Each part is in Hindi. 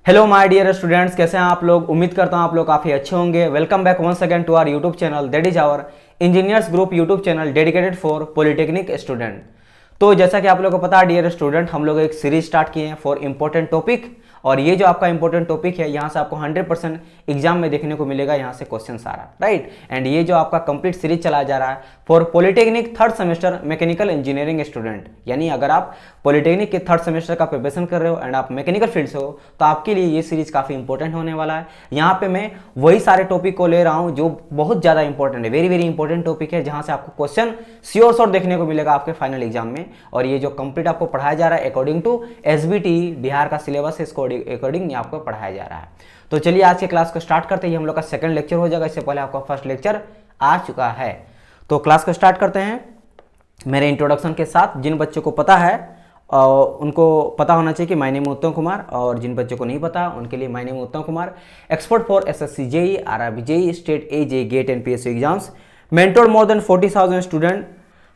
हेलो माय डियर स्टूडेंट्स, कैसे हैं आप लोग। उम्मीद करता हूं आप लोग काफ़ी अच्छे होंगे। Welcome back once again to our YouTube channel, that is our engineers group YouTube channel dedicated for polytechnic student. तो जैसा कि आप लोगों को पता है डियर स्टूडेंट, हम लोग एक सीरीज स्टार्ट किए हैं फॉर इंपॉर्टेंट टॉपिक, और ये जो आपका इंपॉर्टेंट टॉपिक है यहाँ से आपको 100% एग्जाम में देखने को मिलेगा, यहाँ से क्वेश्चन आ रहा है, राइट। एंड ये जो आपका कंप्लीट सीरीज चलाया जा रहा है for polytechnic third semester mechanical engineering student, यानी अगर आप पॉलिटेक्निक के थर्ड सेमेस्टर का प्रिपरेशन कर रहे हो एंड आप मैकेनिकल फील्ड से हो तो आपके लिए ये सीरीज काफ़ी इंपॉर्टेंट होने वाला है। यहाँ पे मैं वही सारे टॉपिक को ले रहा हूँ जो बहुत ज़्यादा इंपॉर्टेंट है, वेरी वेरी इंपॉर्टेंट टॉपिक है, जहाँ से आपको क्वेश्चन श्योर देखने को मिलेगा आपके फाइनल एग्जाम में। और ये जो कंप्लीट आपको पढ़ाया जा रहा है अकॉर्डिंग टू एसबीटी बिहार का सिलेबस है, इसको अकॉर्डिंग आपको पढ़ाया जा रहा है। तो चलिए आज के क्लास को स्टार्ट करते हैं। हम लोग का सेकंड लेक्चर हो जाएगा, इससे पहले आपका फर्स्ट लेक्चर आ चुका है। तो क्लास को स्टार्ट करते हैं मेरे इंट्रोडक्शन के साथ। जिन बच्चों को पता है उनको पता होना चाहिए कि माय नेम उत्तम कुमार, और जिन बच्चों को नहीं पता उनके लिए my name Uttam Kumar, expert for SSC JE, RRB JE, state AJE, GATE and PSC exams, mentored more than 40,000 student,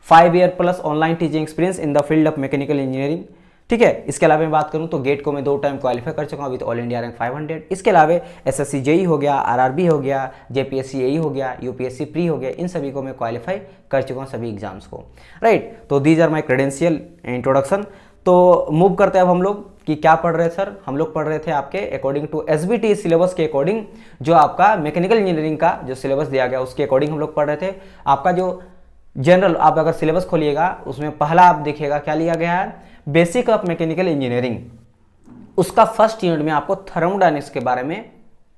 5 year plus online teaching experience in the field of mechanical engineering. ठीक है, इसके अलावा मैं बात करूं तो गेट को मैं 2 टाइम क्वालिफाई कर चुका हूं विद ऑल इंडिया रैंक 500। इसके अलावा एसएससी जेई हो गया, आरआरबी हो गया, जेपीएससी एई हो गया, यूपीएससी प्री हो गया, इन सभी को मैं क्वालिफाई कर चुका हूं सभी एग्जाम्स को, राइट। तो these are my credential introduction. तो मूव करते हैं अब हम लोग कि क्या पढ़ रहे हैं सर। हम लोग पढ़ रहे थे आपके अकॉर्डिंग टू एसबीटी सिलेबस के अकॉर्डिंग, जो आपका मैकेनिकल इंजीनियरिंग का जो सिलेबस दिया गया उसके अकॉर्डिंग हम लोग पढ़ रहे थे। आपका जो जनरल आप अगर सिलेबस खोलिएगा उसमें पहला आप देखिएगा क्या लिया गया है, बेसिक ऑफ मैकेनिकल इंजीनियरिंग। उसका फर्स्ट यूनिट में आपको थर्मोडायनेमिक्स के बारे में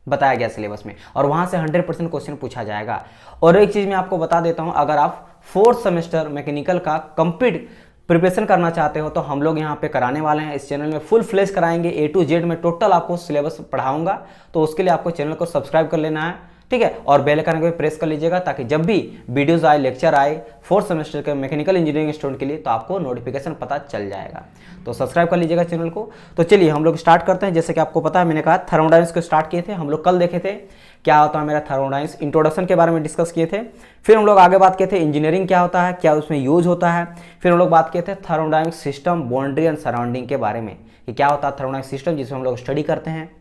बताया गया सिलेबस में, और वहां से 100% क्वेश्चन पूछा जाएगा। और एक चीज मैं आपको बता देता हूं, अगर आप 4th सेमेस्टर मैकेनिकल का कंप्लीट प्रिपरेशन करना चाहते हो तो हम लोग यहाँ पे कराने वाले हैं। इस चैनल में फुल फ्लेश कराएंगे, A to Z में टोटल आपको सिलेबस पढ़ाऊंगा। तो उसके लिए आपको चैनल को सब्सक्राइब कर लेना है, ठीक है, और बेल आइकन को प्रेस कर लीजिएगा ताकि जब भी वीडियोस आए, लेक्चर आए 4th सेमेस्टर के मैकेनिकल इंजीनियरिंग स्टूडेंट के लिए तो आपको नोटिफिकेशन पता चल जाएगा। तो सब्सक्राइब कर लीजिएगा चैनल को। तो चलिए हम लोग स्टार्ट करते हैं। जैसे कि आपको पता है मैंने कहा थर्मोडायनेमिक्स को स्टार्ट किए थे हम लोग, कल देखे थे क्या होता है मेरा थर्मोडायनेमिक्स, इंट्रोडक्शन के बारे में डिस्कस किए थे। फिर हम लोग आगे बात किए थे इंजीनियरिंग क्या होता है, क्या उसमें यूज होता है। फिर हम लोग बात किए थे thermodynamics system, boundary and surrounding के बारे में कि क्या होता है थर्मोडायनेमिक्स सिस्टम, जिसमें हम लोग स्टडी करते हैं।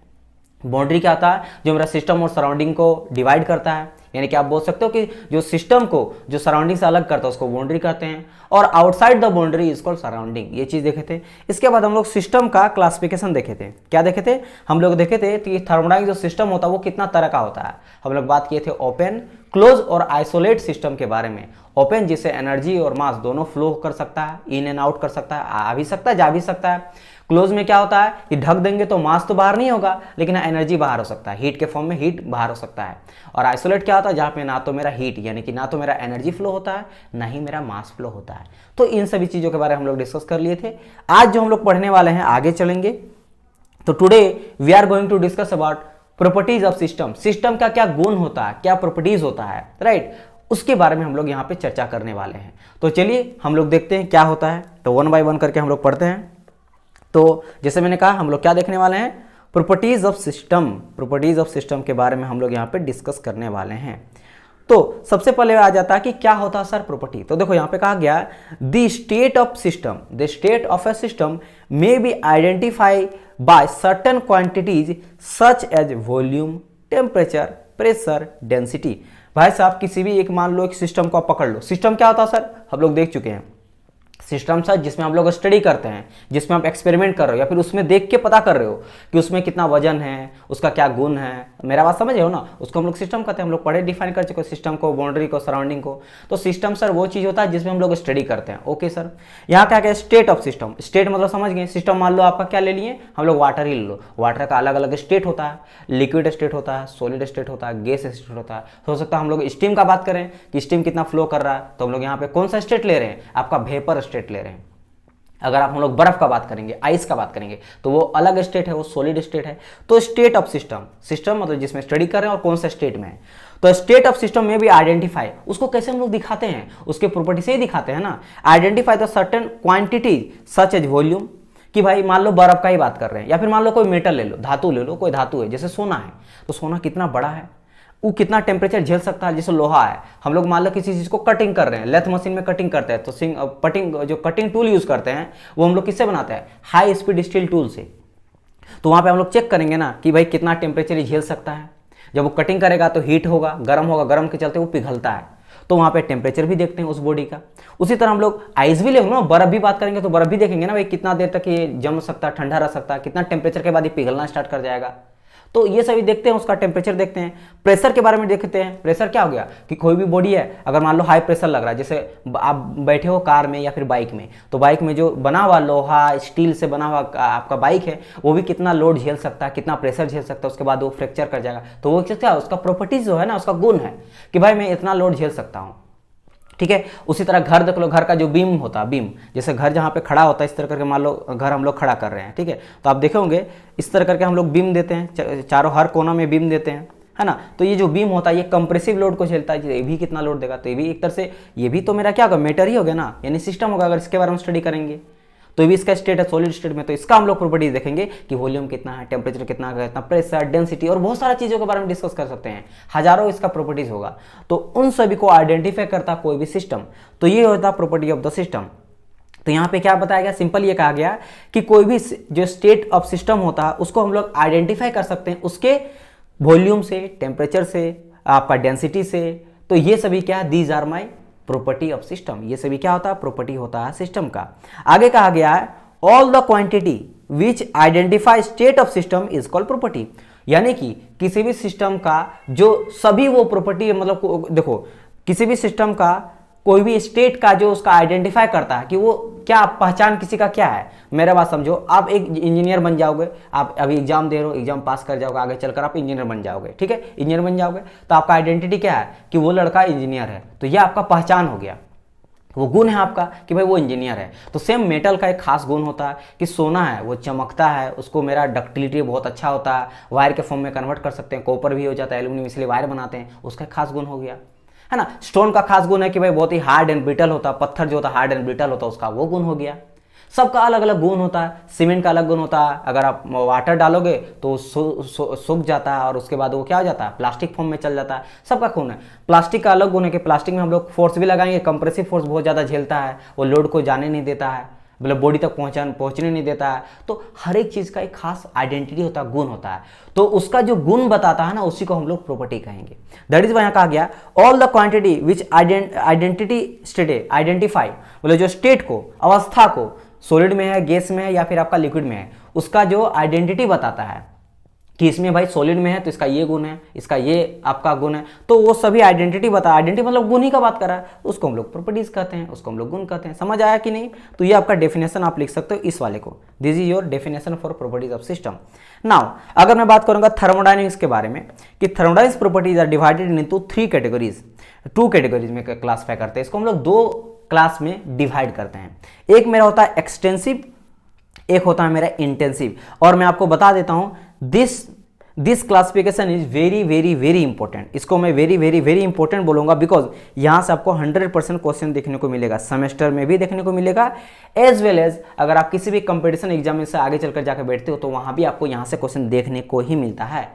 बाउंड्री क्या होता है, जो मेरा सिस्टम और सराउंडिंग को डिवाइड करता है, यानी कि आप बोल सकते हो कि जो सिस्टम को जो सराउंडिंग से अलग करता है उसको बाउंड्री कहते हैं, और outside the boundary is called surrounding. ये चीज देखे थे। इसके बाद हम लोग सिस्टम का क्लासिफिकेशन देखे थे। क्या देखे थे हम लोग, देखे थे कि थर्मोडायनेमिक जो सिस्टम होता है वो कितना तरह का होता है। हम लोग बात किए थे ओपन, क्लोज और आइसोलेट सिस्टम के बारे में। ओपन जिससे एनर्जी और मास दोनों फ्लो कर सकता है, इन एंड आउट कर सकता है, आ भी सकता है, जा भी सकता है। क्लोज में क्या होता है कि ढक देंगे तो मास तो बाहर नहीं होगा लेकिन एनर्जी बाहर हो सकता है, हीट के फॉर्म में हीट बाहर हो सकता है। और आइसोलेट क्या होता है, जहाँ पे ना तो मेरा हीट यानी कि ना तो मेरा एनर्जी फ्लो होता है, ना ही मेरा मास फ्लो होता है। तो इन सभी चीज़ों के बारे में हम लोग डिस्कस कर लिए थे। आज जो हम लोग पढ़ने वाले हैं, आगे चलेंगे तो today we are going to discuss about properties of system. System का क्या गुण होता है, क्या प्रॉपर्टीज होता है, राइट, उसके बारे में हम लोग यहाँ पे चर्चा करने वाले हैं। तो चलिए हम लोग देखते हैं क्या होता है। तो 1 by 1 करके हम लोग पढ़ते हैं। तो जैसे मैंने कहा हम लोग क्या देखने वाले हैं, properties of system. Properties of system के बारे में हम लोग यहाँ पे डिस्कस करने वाले हैं। तो सबसे पहले आ जाता है कि क्या होता है सर प्रॉपर्टी। तो देखो यहाँ पे कहा गया the state of system, the state of a system may be identify by certain quantities such as volume, temperature, pressure, density. भाई साहब किसी भी एक मान लो एक सिस्टम को आप पकड़ लो। सिस्टम क्या होता है सर, हम लोग देख चुके हैं। सिस्टम सर जिसमें हम लोग स्टडी करते हैं, जिसमें आप एक्सपेरिमेंट कर रहे हो या फिर उसमें देख के पता कर रहे हो कि उसमें कितना वजन है, उसका क्या गुण है, मेरा बात समझ रहे हो ना, उसको हम लोग सिस्टम कहते हैं। हम लोग पढ़े डिफाइन कर चुके सिस्टम को, बाउंड्री को, सराउंडिंग को। तो सिस्टम सर वो चीज़ होता है जिसमें हम लोग स्टडी करते हैं। ओके सर, यहाँ क्या क्या स्टेट ऑफ सिस्टम। स्टेट मतलब समझ गए, सिस्टम मान लो आपका क्या ले लिए, हम लोग वाटर ही ले लो। वाटर का अलग अलग स्टेट होता है, लिक्विड स्टेट होता है, सॉलिड स्टेट होता है, गैस स्टेट होता है। हो सकता है हम लोग स्टीम का बात करें कि स्टीम कितना फ्लो कर रहा है, तो हम लोग यहाँ पे कौन सा स्टेट ले रहे हैं, आपका वेपर स्टेट ले रहे हैं। अगर आप हम लोग बर्फ का बात करेंगे, आइस का बात करेंगे, तो वो अलग स्टेट है, वो सॉलिड स्टेट है। तो स्टेट ऑफ सिस्टम, सिस्टम मतलब जिसमें स्टडी कर रहे हैं और कौन सा स्टेट में है। तो स्टेट ऑफ सिस्टम में भी आइडेंटिफाई, उसको कैसे हम लोग दिखाते हैं, उसके प्रॉपर्टी से ही दिखाते हैं ना। Identify the certain quantity such as volume, कि भाई मान लो बर्फ का ही बात कर रहे हैं, या फिर मान लो कोई मेटल ले लो, धातु ले लो, कोई धातु है जैसे सोना है, तो सोना कितना बड़ा है, वो कितना टेम्परेचर झेल सकता है। जैसे लोहा है, हम लोग मान लो किसी चीज़ को कटिंग कर रहे हैं, लेथ मशीन में कटिंग करते हैं, तो जो कटिंग टूल यूज़ करते हैं वो हम लोग किससे बनाते हैं, हाई स्पीड स्टील टूल से। तो वहाँ पे हम लोग चेक करेंगे ना कि भाई कितना टेम्परेचर झेल सकता है। जब वो कटिंग करेगा तो हीट होगा, गर्म के चलते वो पिघलता है, तो वहाँ पे टेम्परेचर भी देखते हैं उस बॉडी का। उसी तरह हम लोग आइस भी लेंगे ना, बर्फ भी बात करेंगे तो बर्फ भी देखेंगे ना भाई कितना देर तक ये जम सकता है, ठंडा रह सकता है, कितना टेम्परेचर के बाद ये पिघलना स्टार्ट कर जाएगा। तो ये सभी देखते हैं, उसका टेम्परेचर देखते हैं। प्रेशर के बारे में देखते हैं। प्रेशर क्या हो गया कि कोई भी बॉडी है, अगर मान लो हाई प्रेशर लग रहा है, जैसे आप बैठे हो कार में या फिर बाइक में, तो बाइक में जो बना हुआ लोहा स्टील से बना हुआ आपका बाइक है, वो भी कितना लोड झेल सकता है, कितना प्रेशर झेल सकता है, उसके बाद वो फ्रैक्चर कर जाएगा। तो वो क्या, उसका प्रॉपर्टीज जो है ना, उसका गुण है कि भाई मैं इतना लोड झेल सकता हूँ। ठीक है। उसी तरह घर देख लो, घर का जो बीम होता है, बीम जैसे घर जहाँ पे खड़ा होता है, इस तरह करके मान लो घर हम लोग खड़ा कर रहे हैं, ठीक है, तो आप देखे होंगे इस तरह करके हम लोग बीम देते हैं, चारों हर कोना में बीम देते हैं, है ना। तो ये जो बीम होता है ये कंप्रेसिव लोड को झेलता है, ये भी कितना लोड देगा, तो ये भी एक तरह से ये भी तो मेरा क्या होगा, मैटर ही हो गया ना, यानी सिस्टम होगा। अगर इसके बारे में स्टडी करेंगे तो ये भी इसका स्टेट है सॉलिड स्टेट में, तो इसका हम लोग प्रॉपर्टीज देखेंगे कि वॉल्यूम कितना है, टेम्परेचर कितना है, कितना प्रेशर, डेंसिटी और बहुत सारा चीज़ों के बारे में डिस्कस कर सकते हैं। हजारों इसका प्रॉपर्टीज होगा, तो उन सभी को आइडेंटिफाई करता कोई भी सिस्टम, तो ये होता प्रॉपर्टी ऑफ द सिस्टम। तो यहाँ पे क्या बताया गया, सिंपल ये कहा गया कि कोई भी जो स्टेट ऑफ सिस्टम होता है उसको हम लोग आइडेंटिफाई कर सकते हैं उसके वॉल्यूम से, टेम्परेचर से, आपका डेंसिटी से। तो ये सभी क्या है, these are my property of system. ये सभी क्या होता है, प्रॉपर्टी होता है सिस्टम का। आगे कहा गया है all the quantity which identify state of system is called property, यानी कि किसी भी सिस्टम का जो सभी वो प्रॉपर्टी, मतलब देखो किसी भी सिस्टम का कोई भी स्टेट का जो उसका आइडेंटिफाई करता है कि वो क्या पहचान किसी का क्या है। मेरा बात समझो, आप एक इंजीनियर बन जाओगे, आप अभी एग्जाम दे रहे हो, एग्जाम पास कर जाओगे, आगे चलकर आप इंजीनियर बन जाओगे, ठीक है, इंजीनियर बन जाओगे, तो आपका आइडेंटिटी क्या है कि वो लड़का इंजीनियर है, तो ये आपका पहचान हो गया, वो गुण है आपका कि भाई वो इंजीनियर है। तो सेम मेटल का एक खास गुण होता है कि सोना है वो चमकता है, उसको मेरा डक्टिलिटी बहुत अच्छा होता है, वायर के फॉर्म में कन्वर्ट कर सकते हैं, कॉपर भी हो जाता है, एल्यूमिनियम इसलिए वायर बनाते हैं, उसका खास गुण हो गया, है ना। स्टोन का खास गुण है कि भाई बहुत ही हार्ड एंड ब्रिटल होता है, पत्थर जो होता है हार्ड एंड ब्रिटल होता है, उसका वो गुण हो गया। सबका अलग अलग गुण होता है। सीमेंट का अलग गुण होता है, अगर आप वाटर डालोगे तो सूख जाता है और उसके बाद वो क्या हो जाता है, प्लास्टिक फॉर्म में चल जाता है। सबका गुण है। प्लास्टिक का अलग गुण है कि प्लास्टिक में हम लोग फोर्स भी लगाएंगे, कंप्रेसिव फोर्स बहुत ज़्यादा झेलता है, वो लोड को जाने नहीं देता है, मतलब बॉडी तक पहुंचने नहीं देता है। तो हर एक चीज़ का एक खास आइडेंटिटी होता है, गुण होता है, तो उसका जो गुण बताता है ना उसी को हम लोग प्रॉपर्टी कहेंगे। दैट इज वहाँ कहा गया all the quantity which identity state identify, मतलब जो स्टेट को, अवस्था को, सॉलिड में है, गैस में है या फिर आपका लिक्विड में है, उसका जो आइडेंटिटी बताता है कि इसमें भाई सॉलिड में है तो इसका ये गुण है, इसका ये आपका गुण है, तो वो सभी आइडेंटिटी बता, आइडेंटिटी मतलब गुण ही का बात कर रहा है, उसको हम लोग प्रॉपर्टीज कहते हैं, उसको हम लोग गुण कहते हैं। समझ आया कि नहीं? तो ये आपका डेफिनेशन आप लिख सकते हो इस वाले को, this is your definition for properties of system. Now अगर मैं बात करूंगा थर्मोडायनेमिक्स के बारे में कि thermodynamics properties are divided into 3 categories, 2 categories में क्लासिफाई करते हैं इसको हम लोग, 2 क्लास में डिवाइड करते हैं। एक मेरा होता है एक्सटेंसिव, एक होता है मेरा इंटेंसिव। और मैं आपको बता देता हूं this classification is very very very important. इसको मैं वेरी वेरी वेरी इंपॉर्टेंट बोलूंगा बिकॉज यहां से आपको 100% क्वेश्चन देखने को मिलेगा, सेमेस्टर में भी देखने को मिलेगा, एज वेल एज अगर आप किसी भी कंपटीशन एग्जाम में से आगे चलकर जाकर बैठते हो तो वहां भी आपको यहां से क्वेश्चन देखने को ही मिलता है।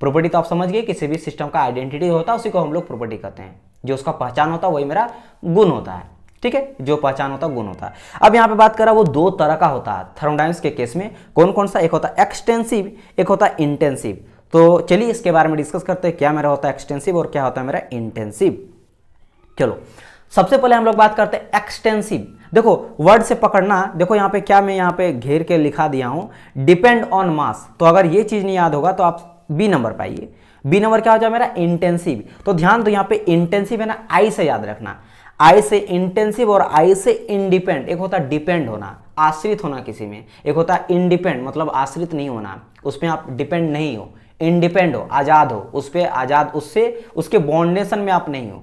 प्रॉपर्टी तो आप समझ गए, किसी भी सिस्टम का आइडेंटिटी होता है उसी को हम लोग प्रॉपर्टी कहते हैं, जो उसका पहचान होता है वही मेरा गुण होता है, ठीक है, जो पहचान होता है गुण होता है। अब यहाँ पे बात करा वो 2 तरह का होता है थर्मोडायनेमिक्स के केस में, कौन कौन सा, एक होता है एक्सटेंसिव, एक होता है इंटेंसिव। तो चलिए इसके बारे में डिस्कस करते हैं, क्या मेरा होता है एक्सटेंसिव और क्या होता है मेरा इंटेंसिव। चलो सबसे पहले हम लोग बात करते हैं एक्सटेंसिव। देखो वर्ड से पकड़ना, देखो यहाँ पे क्या मैं यहाँ पे घेर के लिखा दिया हूं, डिपेंड ऑन मास। तो अगर ये चीज नहीं याद होगा तो आप बी नंबर पाइए। बी नंबर क्या हो जाए मेरा इंटेंसिव। तो ध्यान दो यहाँ पे इंटेंसिव है ना, आई से याद रखना, आई से इंटेंसिव और आई से इंडिपेंड। एक होता है डिपेंड होना, आश्रित होना किसी में, एक होता है इंडिपेंड मतलब आश्रित नहीं होना, उसमें आप डिपेंड नहीं हो, इंडिपेंड हो, आजाद हो, उस पर आजाद, उससे उसके बॉन्डेशन में आप नहीं हो।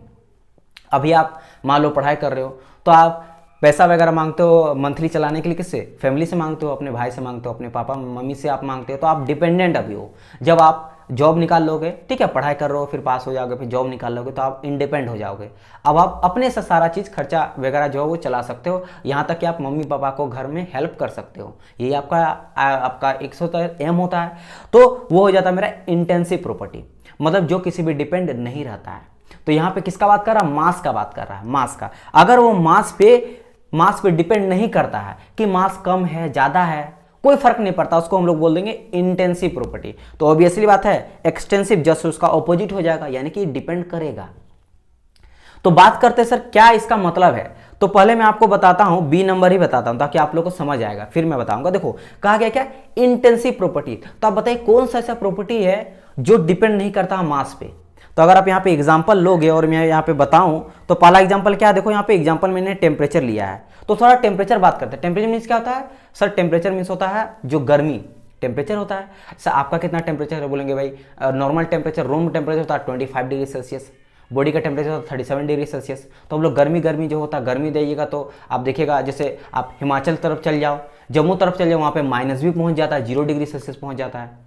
अभी आप मान लो पढ़ाई कर रहे हो तो आप पैसा वगैरह मांगते हो मंथली चलाने के लिए, किससे, फैमिली से मांगते हो, अपने भाई से मांगते हो, अपने पापा मम्मी से आप मांगते हो, तो आप डिपेंडेंट अभी हो। जब आप जॉब निकाल लोगे, ठीक है, पढ़ाई कर रहे हो, फिर पास हो जाओगे, फिर जॉब निकाल लोगे तो आप इंडिपेंडेंट हो जाओगे। अब आप अपने से सारा चीज़ खर्चा वगैरह जो है वो चला सकते हो, यहाँ तक कि आप मम्मी पापा को घर में हेल्प कर सकते हो। ये आपका एक एम होता है। तो वो हो जाता है मेरा इंटेंसिव प्रॉपर्टी, मतलब जो किसी भी डिपेंड नहीं रहता है। तो यहाँ पे किसका बात कर रहा है, मास का बात कर रहा है, मास का। अगर वो मास पे डिपेंड नहीं करता है कि मास कम है ज़्यादा है, कोई फर्क नहीं पड़ता, उसको हम लोग बोल देंगे इंटेंसिव प्रॉपर्टी। तो ऑब्वियसली बात है एक्सटेंसिव जस्ट उसका ऑपोजिट हो जाएगा, यानी कि डिपेंड करेगा। तो बात करते हैं सर क्या इसका मतलब है। तो पहले मैं आपको बताता हूं, बी नंबर ही बताता हूं ताकि आप लोगों को समझ आएगा, फिर मैं बताऊंगा। देखो कहा गया क्या, इंटेंसिव प्रॉपर्टी। तो आप बताइए कौन सा ऐसा प्रॉपर्टी है जो डिपेंड नहीं करता मास पे। तो अगर आप यहाँ पे एग्जांपल लोगे और मैं यहाँ पे बताऊं, तो पहला एग्जांपल क्या है, देखो यहाँ पे एग्जांपल मैंने टेम्परेचर लिया है। तो थोड़ा टेम्परेचर बात करते हैं। टेम्परेचर मीन्स क्या होता है सर, टेम्परेचर मीन्स होता है जो गर्मी, टेम्परेचर होता है। सर आपका कितना टेम्परेचर है, बोलेंगे भाई नॉर्मल टेम्परेचर, रूम टेम्परेचर होता है 25 डिग्री सेल्सियस, बॉडी का टेम्परेचर होता है 37 डिग्री सेल्सियस। तो हम लोग गर्मी जो होता है, गर्मी देइएगा तो आप देखिएगा, जैसे आप हिमाचल तरफ चल जाओ, जम्मू तरफ चल जाओ, वहाँ पे माइनस भी पहुँच जाता है, 0 डिग्री सेल्सियस पहुँच जाता है।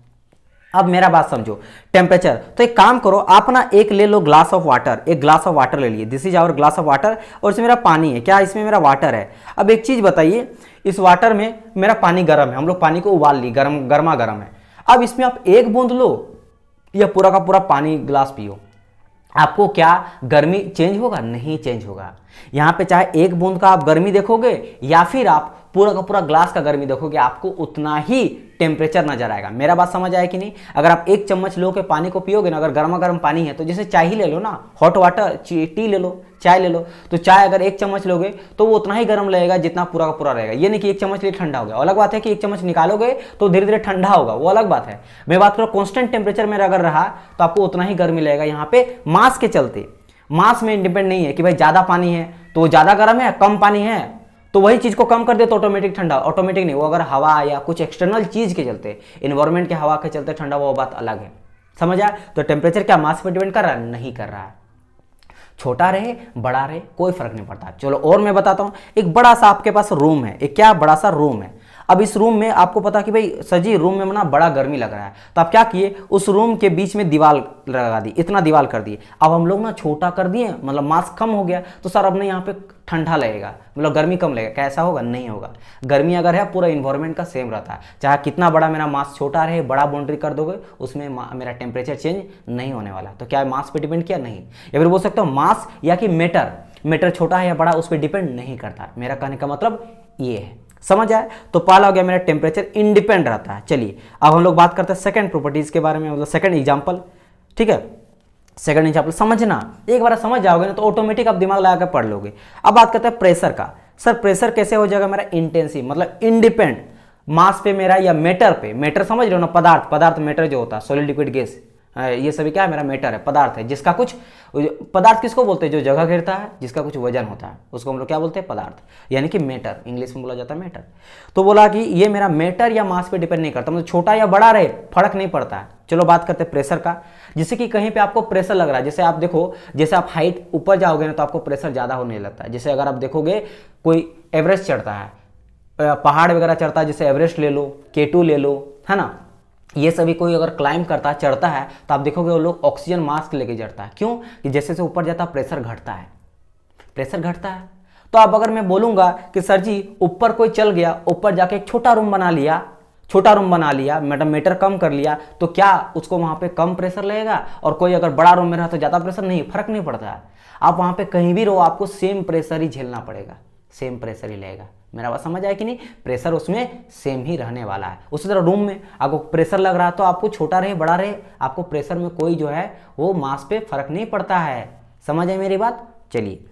अब मेरा बात समझो, टेम्परेचर। तो एक काम करो, आप ना एक ले लो ग्लास ऑफ वाटर, एक ग्लास ऑफ वाटर ले लिए, this is our glass of water, और इसमें मेरा पानी है। क्या इसमें मेरा वाटर है। अब एक चीज बताइए, इस वाटर में मेरा पानी गर्म है, हम लोग पानी को उबाल ली, गर्मा गर्म है। अब इसमें आप एक बूंद लो या पूरा का पूरा पानी ग्लास पियो, आपको क्या गर्मी चेंज होगा? नहीं चेंज होगा। यहां पे चाहे एक बूंद का आप गर्मी देखोगे या फिर आप पूरा का पूरा ग्लास का गर्मी देखोगे, आपको उतना ही टेम्परेचर नजर आएगा। मेरा बात समझ आया कि नहीं। अगर आप एक चम्मच लो के पानी को पियोगे ना, अगर गर्मा गर्म पानी है तो जैसे चाय ही ले लो ना, हॉट वाटर, टी ले लो, चाय ले लो, तो चाय अगर एक चम्मच लोगे तो वो उतना ही गर्म लगेगा जितना पूरा का पूरा रहेगा। ये नहीं कि एक चम्मच लिए ठंडा हो गया। अलग बात है कि एक चम्मच निकालोगे तो धीरे धीरे ठंडा होगा, वो अलग बात है। मैं बात करूँ कॉन्स्टेंट टेम्परेचर मेरा अगर रहा तो आपको उतना ही गर्मी लगेगा। यहाँ पे मास के चलते, मास में डिपेंड नहीं है कि भाई ज्यादा पानी है तो ज्यादा गर्म है, कम पानी है तो वही चीज को कम कर दे तो ऑटोमेटिक ठंडा, ऑटोमेटिक नहीं, वो अगर हवा या कुछ एक्सटर्नल चीज के चलते, इन्वायरमेंट के हवा के चलते ठंडा, वो बात अलग है। समझ आया। तो टेम्परेचर क्या मास पे डिपेंड कर रहा है? नहीं कर रहा है। छोटा रहे बड़ा रहे कोई फर्क नहीं पड़ता। चलो और मैं बताता हूं, एक बड़ा सा आपके पास रूम है, एक क्या बड़ा सा रूम है। अब इस रूम में आपको पता कि भाई सजी रूम में ना बड़ा गर्मी लग रहा है, तो आप क्या किए, उस रूम के बीच में दीवार लगा दी, इतना दीवार कर दिए। अब हम लोग ना छोटा कर दिए, मतलब मास कम हो गया, तो सर अब ना यहाँ पे ठंडा लगेगा, मतलब गर्मी कम लगेगा। कैसा होगा? नहीं होगा। गर्मी अगर है पूरा इन्वायरमेंट का सेम रहता है, चाहे कितना बड़ा मेरा मास छोटा रहे, बड़ा बाउंड्री कर दोगे उसमें मेरा टेम्परेचर चेंज नहीं होने वाला। तो क्या मास पे डिपेंड किया? नहीं। या फिर बोल सकते हो मास या कि मैटर, मैटर छोटा है या बड़ा उस पर डिपेंड नहीं करता। मेरा कहने का मतलब ये है। समझ आए। तो पहला हो गया मेरा टेम्परेचर इंडिपेंडेंट रहता है। चलिए अब हम लोग बात करते हैं सेकंड प्रॉपर्टीज के बारे में, मतलब सेकंड एग्जांपल। ठीक है, सेकंड एग्जांपल समझना, एक बार समझ जाओगे ना तो ऑटोमेटिक आप दिमाग लगा कर पढ़ लोगे। अब बात करते हैं प्रेशर का। सर प्रेशर कैसे हो जाएगा मेरा? इंटेंसिव, मतलब इंडिपेंड मास पे मेरा या मैटर पे। मैटर समझ रहे हो ना, पदार्थ, पदार्थ मैटर जो होता है, सॉलिड लिक्विड गैस, ये सभी क्या है? मेरा मैटर है, पदार्थ है, जिसका कुछ, पदार्थ किसको बोलते हैं? जो जगह घेरता है, जिसका कुछ वजन होता है, उसको हम लोग क्या बोलते हैं? पदार्थ, यानी कि मैटर, इंग्लिश में बोला जाता है मैटर। तो बोला कि ये मेरा मैटर या मास पे डिपेंड नहीं करता, मतलब छोटा या बड़ा रहे फर्क नहीं पड़ता है। चलो बात करते हैं प्रेशर का। जैसे कि कहीं पे आपको प्रेशर लग रहा है, जैसे आप देखो, जैसे आप हाइट ऊपर जाओगे ना तो आपको प्रेशर ज्यादा होने लगता है। जैसे अगर आप देखोगे कोई एवरेस्ट चढ़ता है, पहाड़ वगैरह चढ़ता है, जैसे एवरेस्ट ले लो, K2 ले लो, है ना, ये सभी कोई अगर क्लाइंब करता है, चढ़ता है, तो आप देखोगे वो लोग ऑक्सीजन मास्क लेके चढ़ता है। क्यों? कि जैसे से ऊपर जाता है प्रेशर घटता है, प्रेशर घटता है। तो अब अगर मैं बोलूंगा कि सर जी ऊपर कोई चल गया, ऊपर जाके एक छोटा रूम बना लिया, छोटा रूम बना लिया, मतलब मीटर कम कर लिया, तो क्या उसको वहां पे कम प्रेशर लगेगा? और कोई अगर बड़ा रूम में रहा तो ज्यादा प्रेशर? नहीं, फर्क नहीं पड़ता है। आप वहां पे कहीं भी रहो आपको सेम प्रेशर ही झेलना पड़ेगा, सेम प्रेशर ही लगेगा। मेरा बात समझ आया कि नहीं? प्रेशर उसमें सेम ही रहने वाला है। उसी तरह रूम में आपको प्रेशर लग रहा है तो आपको छोटा रहे बड़ा रहे, आपको प्रेशर में कोई जो है वो मास पे फर्क नहीं पड़ता है। समझ आए मेरी बात? चलिए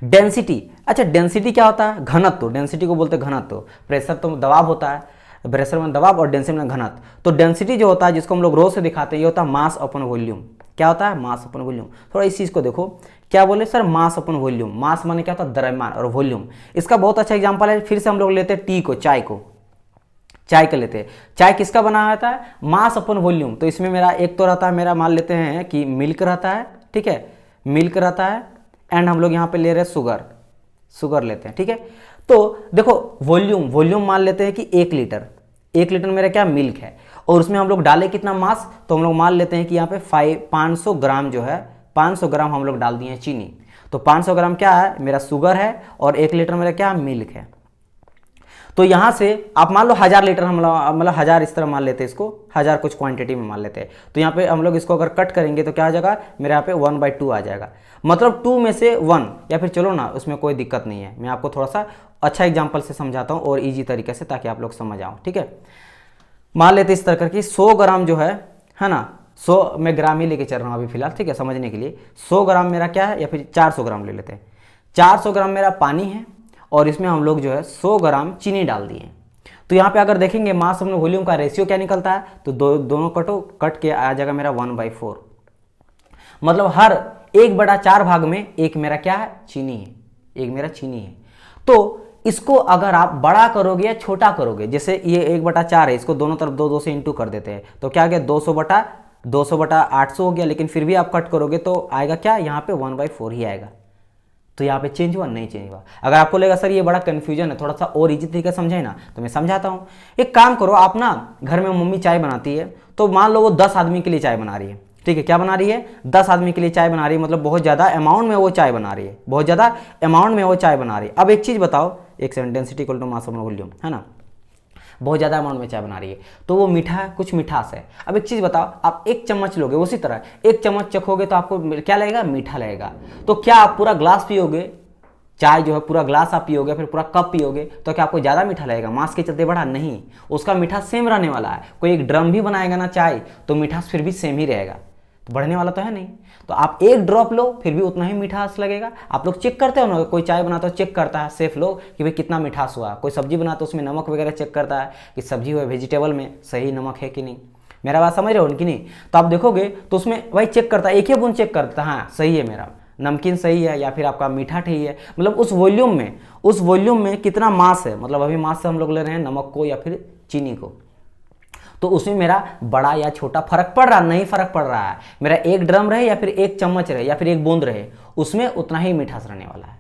डेंसिटी। अच्छा डेंसिटी क्या होता है? घनत्व। डेंसिटी को बोलते हैं घनत्व। प्रेशर तो दबाव होता है, प्रेशर में दबाव और डेंसिटी में घनत्व। तो डेंसिटी जो होता है जिसको हम लोग रो से दिखाते हैं, ये होता है मास अपन वॉल्यूम। क्या होता है? मास अपन वॉल्यूम। थोड़ा इस चीज को देखो, क्या बोले सर? मास अपन वॉल्यूम। मास माने क्या होता है? द्रव्यमान, और वॉल्यूम इसका बहुत अच्छा एग्जांपल है। फिर से हम लोग लेते हैं टी को, चाय को, चाय का लेते हैं। चाय किसका बना रहता है? मास अपन वॉल्यूम। तो इसमें मेरा एक तो रहता है, मेरा मान लेते हैं कि मिल्क रहता है, ठीक है, मिल्क रहता है, एंड हम लोग यहाँ पे ले रहे हैं शुगर, शुगर लेते हैं, ठीक है। तो देखो वॉल्यूम, वॉल्यूम मान लेते हैं कि 1 लीटर, 1 लीटर मेरा क्या? मिल्क है, और उसमें हम लोग डाले कितना मास? तो हम लोग मान लेते हैं कि यहाँ पे 500 ग्राम जो है, 500 ग्राम हम लोग डाल दिए हैं चीनी। तो 500 ग्राम क्या है? मेरा शुगर है, और 1 लीटर मेरा क्या? मिल्क है। तो यहां से आप मान लो 1000 लीटर, हम मतलब 1000 इस तरह मान लेते हैं इसको, 1000 कुछ क्वांटिटी में मान लेते हैं। तो यहाँ पे हम लोग इसको अगर कट करेंगे तो क्या आ जाएगा? मेरे यहाँ पे 1/2 आ जाएगा, मतलब 2 में से 1, या फिर चलो ना उसमें कोई दिक्कत नहीं है, मैं आपको थोड़ा सा अच्छा एग्जाम्पल से समझाता हूँ और ईजी तरीके से, ताकि आप लोग समझ आओ, ठीक है। मान लेते इस तरह की 100 ग्राम जो है ना, 100 मैं ग्राम ही लेके चल रहा हूँ अभी फिलहाल, ठीक है, समझने के लिए। 100 ग्राम मेरा क्या है, या फिर 400 ग्राम ले लेते हैं। 400 ग्राम मेरा पानी है और इसमें हम लोग जो है 100 ग्राम चीनी डाल दिए। तो यहाँ पे अगर देखेंगे मास और वॉल्यूम का रेशियो क्या निकलता है, तो दोनों कट के आ जाएगा मेरा 1/4। मतलब हर 1/4 भाग में एक मेरा क्या है, चीनी है, एक मेरा चीनी है। तो इसको अगर आप बड़ा करोगे या छोटा करोगे, जैसे ये 1/4 है, इसको दोनों तरफ 2 से इंटू कर देते हैं, तो क्या गया 200/800 हो गया। लेकिन फिर भी आप कट करोगे तो आएगा क्या, यहाँ पे 1/4 ही आएगा। तो यहाँ पे चेंज हुआ, नहीं चेंज हुआ। अगर आपको लगेगा सर ये बड़ा कंफ्यूजन है, थोड़ा सा और इजी तरीके से समझे ना, तो मैं समझाता हूँ। एक काम करो आप ना, घर में मम्मी चाय बनाती है, तो मान लो वो 10 आदमी के लिए चाय बना रही है, ठीक है, क्या बना रही है, 10 आदमी के लिए चाय बना रही है, मतलब बहुत ज़्यादा अमाउंट में वो चाय बना रही है, बहुत ज़्यादा अमाउंट में वो चाय बना रही है। अब एक चीज़ बताओ, एक density equal to mass upon volume, है ना, बहुत ज़्यादा अमाउंट में चाय बना रही है, तो वो मीठा है, कुछ मिठास है। अब एक चीज़ बताओ, आप एक चम्मच लोगे, उसी तरह एक चम्मच चखोगे तो आपको क्या लगेगा, मीठा लगेगा। तो क्या आप पूरा ग्लास पियोगे, चाय जो है पूरा ग्लास आप पियोगे, फिर पूरा कप पियोगे, तो क्या आपको ज़्यादा मीठा लगेगा, मास के चलते बढ़ा, नहीं, उसका मीठा सेम रहने वाला है। कोई एक ड्रम भी बनाएगा ना चाय, तो मीठास फिर भी सेम ही रहेगा, तो बढ़ने वाला तो है नहीं। तो आप एक ड्रॉप लो, फिर भी उतना ही मिठास लगेगा। आप लोग चेक करते हो ना, कोई चाय बनाता हो चेक करता है सेफ लोग कि भाई कितना मिठास हुआ। कोई सब्जी बनाता है उसमें नमक वगैरह चेक करता है कि सब्जी हुआ वेजिटेबल में सही नमक है कि नहीं। मेरा बात समझ रहे हो उनकी नहीं, तो आप देखोगे तो उसमें वही चेक करता है, एक ही बूंद चेक करता है, हाँ सही है मेरा नमकीन सही है, या फिर आपका मीठा ठीक है। मतलब उस वॉल्यूम में कितना मास है, मतलब अभी मास से हम लोग ले रहे हैं नमक को या फिर चीनी को, तो उसमें मेरा बड़ा या छोटा फर्क पड़ रहा, नहीं फर्क पड़ रहा है। मेरा एक ड्रम रहे या फिर एक चम्मच रहे या फिर एक बूंद रहे, उसमें उतना ही मिठास रहने वाला है।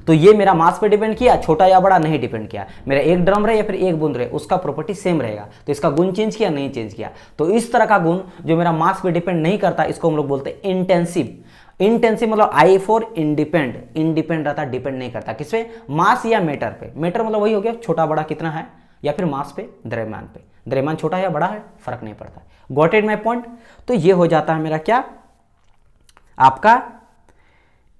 तो ये मेरा मास पे डिपेंड किया, छोटा या बड़ा नहीं डिपेंड किया। मेरा एक ड्रम रहे या फिर एक बूंद रहे, उसका प्रॉपर्टी सेम रहेगा। तो इसका गुण चेंज किया, नहीं चेंज किया। तो इस तरह का गुण जो मेरा मास पे डिपेंड नहीं करता, इसको हम लोग बोलते हैं इंटेंसिव। इंटेंसिव मतलब आई फॉर इंडिपेंड रहता, डिपेंड नहीं करता किस पे, मास या मैटर पे। मैटर मतलब वही हो गया छोटा बड़ा कितना है, या फिर मास पे, द्रव्यमान पे। द्रव्यमान छोटा या बड़ा है फर्क नहीं पड़ता। Got it my point. तो ये हो जाता है मेरा क्या, आपका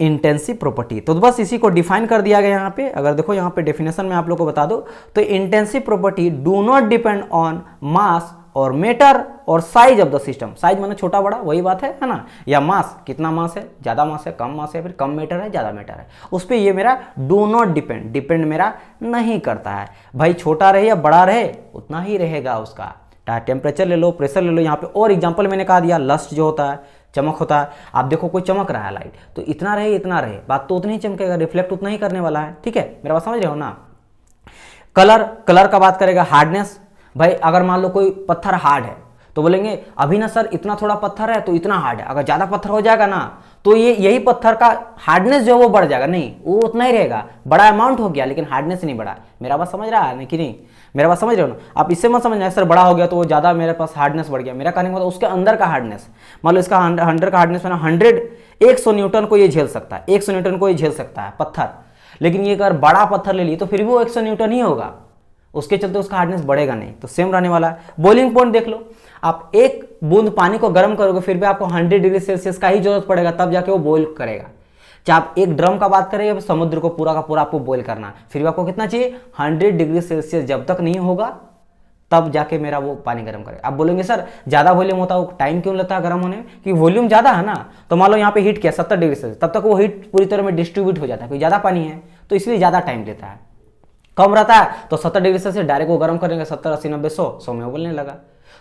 इंटेंसिव प्रॉपर्टी। तो बस इसी को डिफाइन कर दिया गया यहाँ पे। अगर देखो यहाँ पे डेफिनेशन में आप लोग को बता दो, तो intensive property do not depend on mass और मैटर और size of the system. Size माने छोटा बड़ा, वही बात है ना, या मास, कितना मास है, ज्यादा मास है, कम मास है, फिर कम मैटर है, ज्यादा मैटर है, उस पर ये मेरा डू नॉट डिपेंड मेरा नहीं करता है। भाई छोटा रहे या बड़ा रहे उतना ही रहेगा उसका। टेम्परेचर ले लो, प्रेशर ले लो। यहाँ पे और एग्जाम्पल मैंने कहा दिया, लस्ट जो होता है, चमक होता है। आप देखो कोई चमक रहा है लाइट, तो इतना रहे बात तो उतनी ही चमकेगा, रिफ्लेक्ट उतना ही करने वाला है, ठीक है, मेरा बात समझ रहे हो ना। कलर का बात करेगा, हार्डनेस। भाई अगर मान लो कोई पत्थर हार्ड है तो बोलेंगे अभी ना सर इतना थोड़ा पत्थर है तो इतना हार्ड है, अगर ज्यादा पत्थर हो जाएगा ना तो ये यही पत्थर का हार्डनेस जो है वो बढ़ जाएगा, नहीं वो उतना ही रहेगा, बड़ा अमाउंट हो गया लेकिन हार्डनेस नहीं बढ़ा। मेरा बात समझ रहा है कि नहीं, मेरा बात समझ रहे हो ना। आप इससे मत समझना सर बड़ा हो गया तो वो ज्यादा मेरे पास हार्डनेस बढ़ गया। मेरा कहने का मतलब उसके अंदर का हार्डनेस, मान लो इसका 100 का हार्डनेस में 100 न्यूटन को ये झेल सकता है, 100 न्यूटन को ये झेल सकता है पत्थर। लेकिन ये अगर बड़ा पत्थर ले लिए तो फिर भी वो 100 न्यूटन ही होगा, उसके चलते उसका हार्डनेस बढ़ेगा नहीं, तो सेम रहने वाला है। बॉइलिंग पॉइंट देख लो, आप एक बूंद पानी को गर्म करोगे फिर भी आपको 100 डिग्री सेल्सियस का ही जरूरत पड़ेगा, तब जाके वो बॉईल करेगा। चाहे आप एक ड्रम का बात करें, समुद्र को पूरा का पूरा आपको बॉईल करना, फिर भी आपको कितना चाहिए, 100 डिग्री सेल्सियस जब तक नहीं होगा तब जाके मेरा वो पानी गर्म करेगा। आप बोलेंगे सर ज्यादा वॉल्यूम होता है, टाइम क्यों लगता है गर्म होने में, कि वॉल्यूम ज्यादा है ना। तो मान लो यहाँ पे हीट किया 70 डिग्री सेल्सियस, तब तक वो हीट पूरी तरह में डिस्ट्रीब्यूट हो जाता है, क्योंकि ज्यादा पानी है तो इसलिए ज्यादा टाइम लेता है। कम रहता है तो 70 डिग्री सेल्सियस डायरेक्ट वो गर्म करेंगे, 70 80 90 100 में बोलने लगा।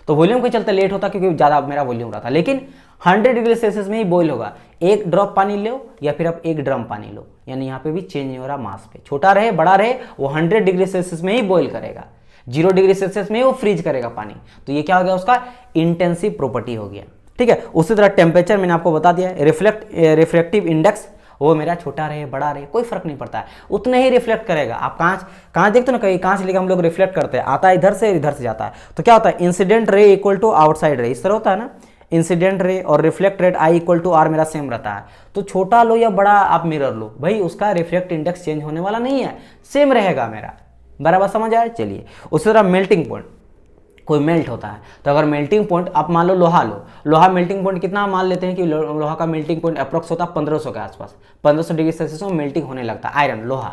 तो वॉल्यूम के चलते लेट होता क्योंकि ज्यादा मेरा वॉल्यूम रहता, लेकिन 100 डिग्री सेल्सियस में ही बॉईल होगा। एक ड्रॉप पानी लो या फिर आप एक ड्रम पानी लो, यानी यहाँ पे भी चेंज नहीं हो रहा मास पे, छोटा रहे बड़ा रहे वो 100 डिग्री सेल्सियस में ही बॉईल करेगा, 0 डिग्री सेल्सियस में ही वो फ्रीज करेगा पानी। तो ये क्या हो गया, उसका इंटेंसिव प्रॉपर्टी हो गया, ठीक है। उसी तरह टेम्परेचर मैंने आपको बता दिया, रिफ्लेक्टिव इंडेक्स वो मेरा छोटा रहे बड़ा रहे कोई फर्क नहीं पड़ता है, उतने ही रिफ्लेक्ट करेगा। आप कांच देखते हो ना, कहीं कांच लेकर हम लोग रिफ्लेक्ट करते हैं, आता है इधर से जाता है, तो क्या होता है, incident ray equal to outside रे, इस तरह होता है ना। इंसिडेंट रे और reflected ray I equal to R मेरा सेम रहता है। तो छोटा लो या बड़ा आप मिरर लो, भाई उसका रिफ्लेक्ट इंडेक्स चेंज होने वाला नहीं है, सेम रहेगा मेरा। बराबर समझ आया। चलिए उसी तरह मेल्टिंग पॉइंट, कोई मेल्ट होता है तो अगर मेल्टिंग पॉइंट आप मान लो लोहा लो, लोहा मेल्टिंग पॉइंट कितना मान लेते हैं कि लोहा का मेल्टिंग पॉइंट अप्रोक्स होता है 1500 के आसपास, 1500 डिग्री सेल्सियस में मेल्टिंग होने लगता है आयरन लोहा।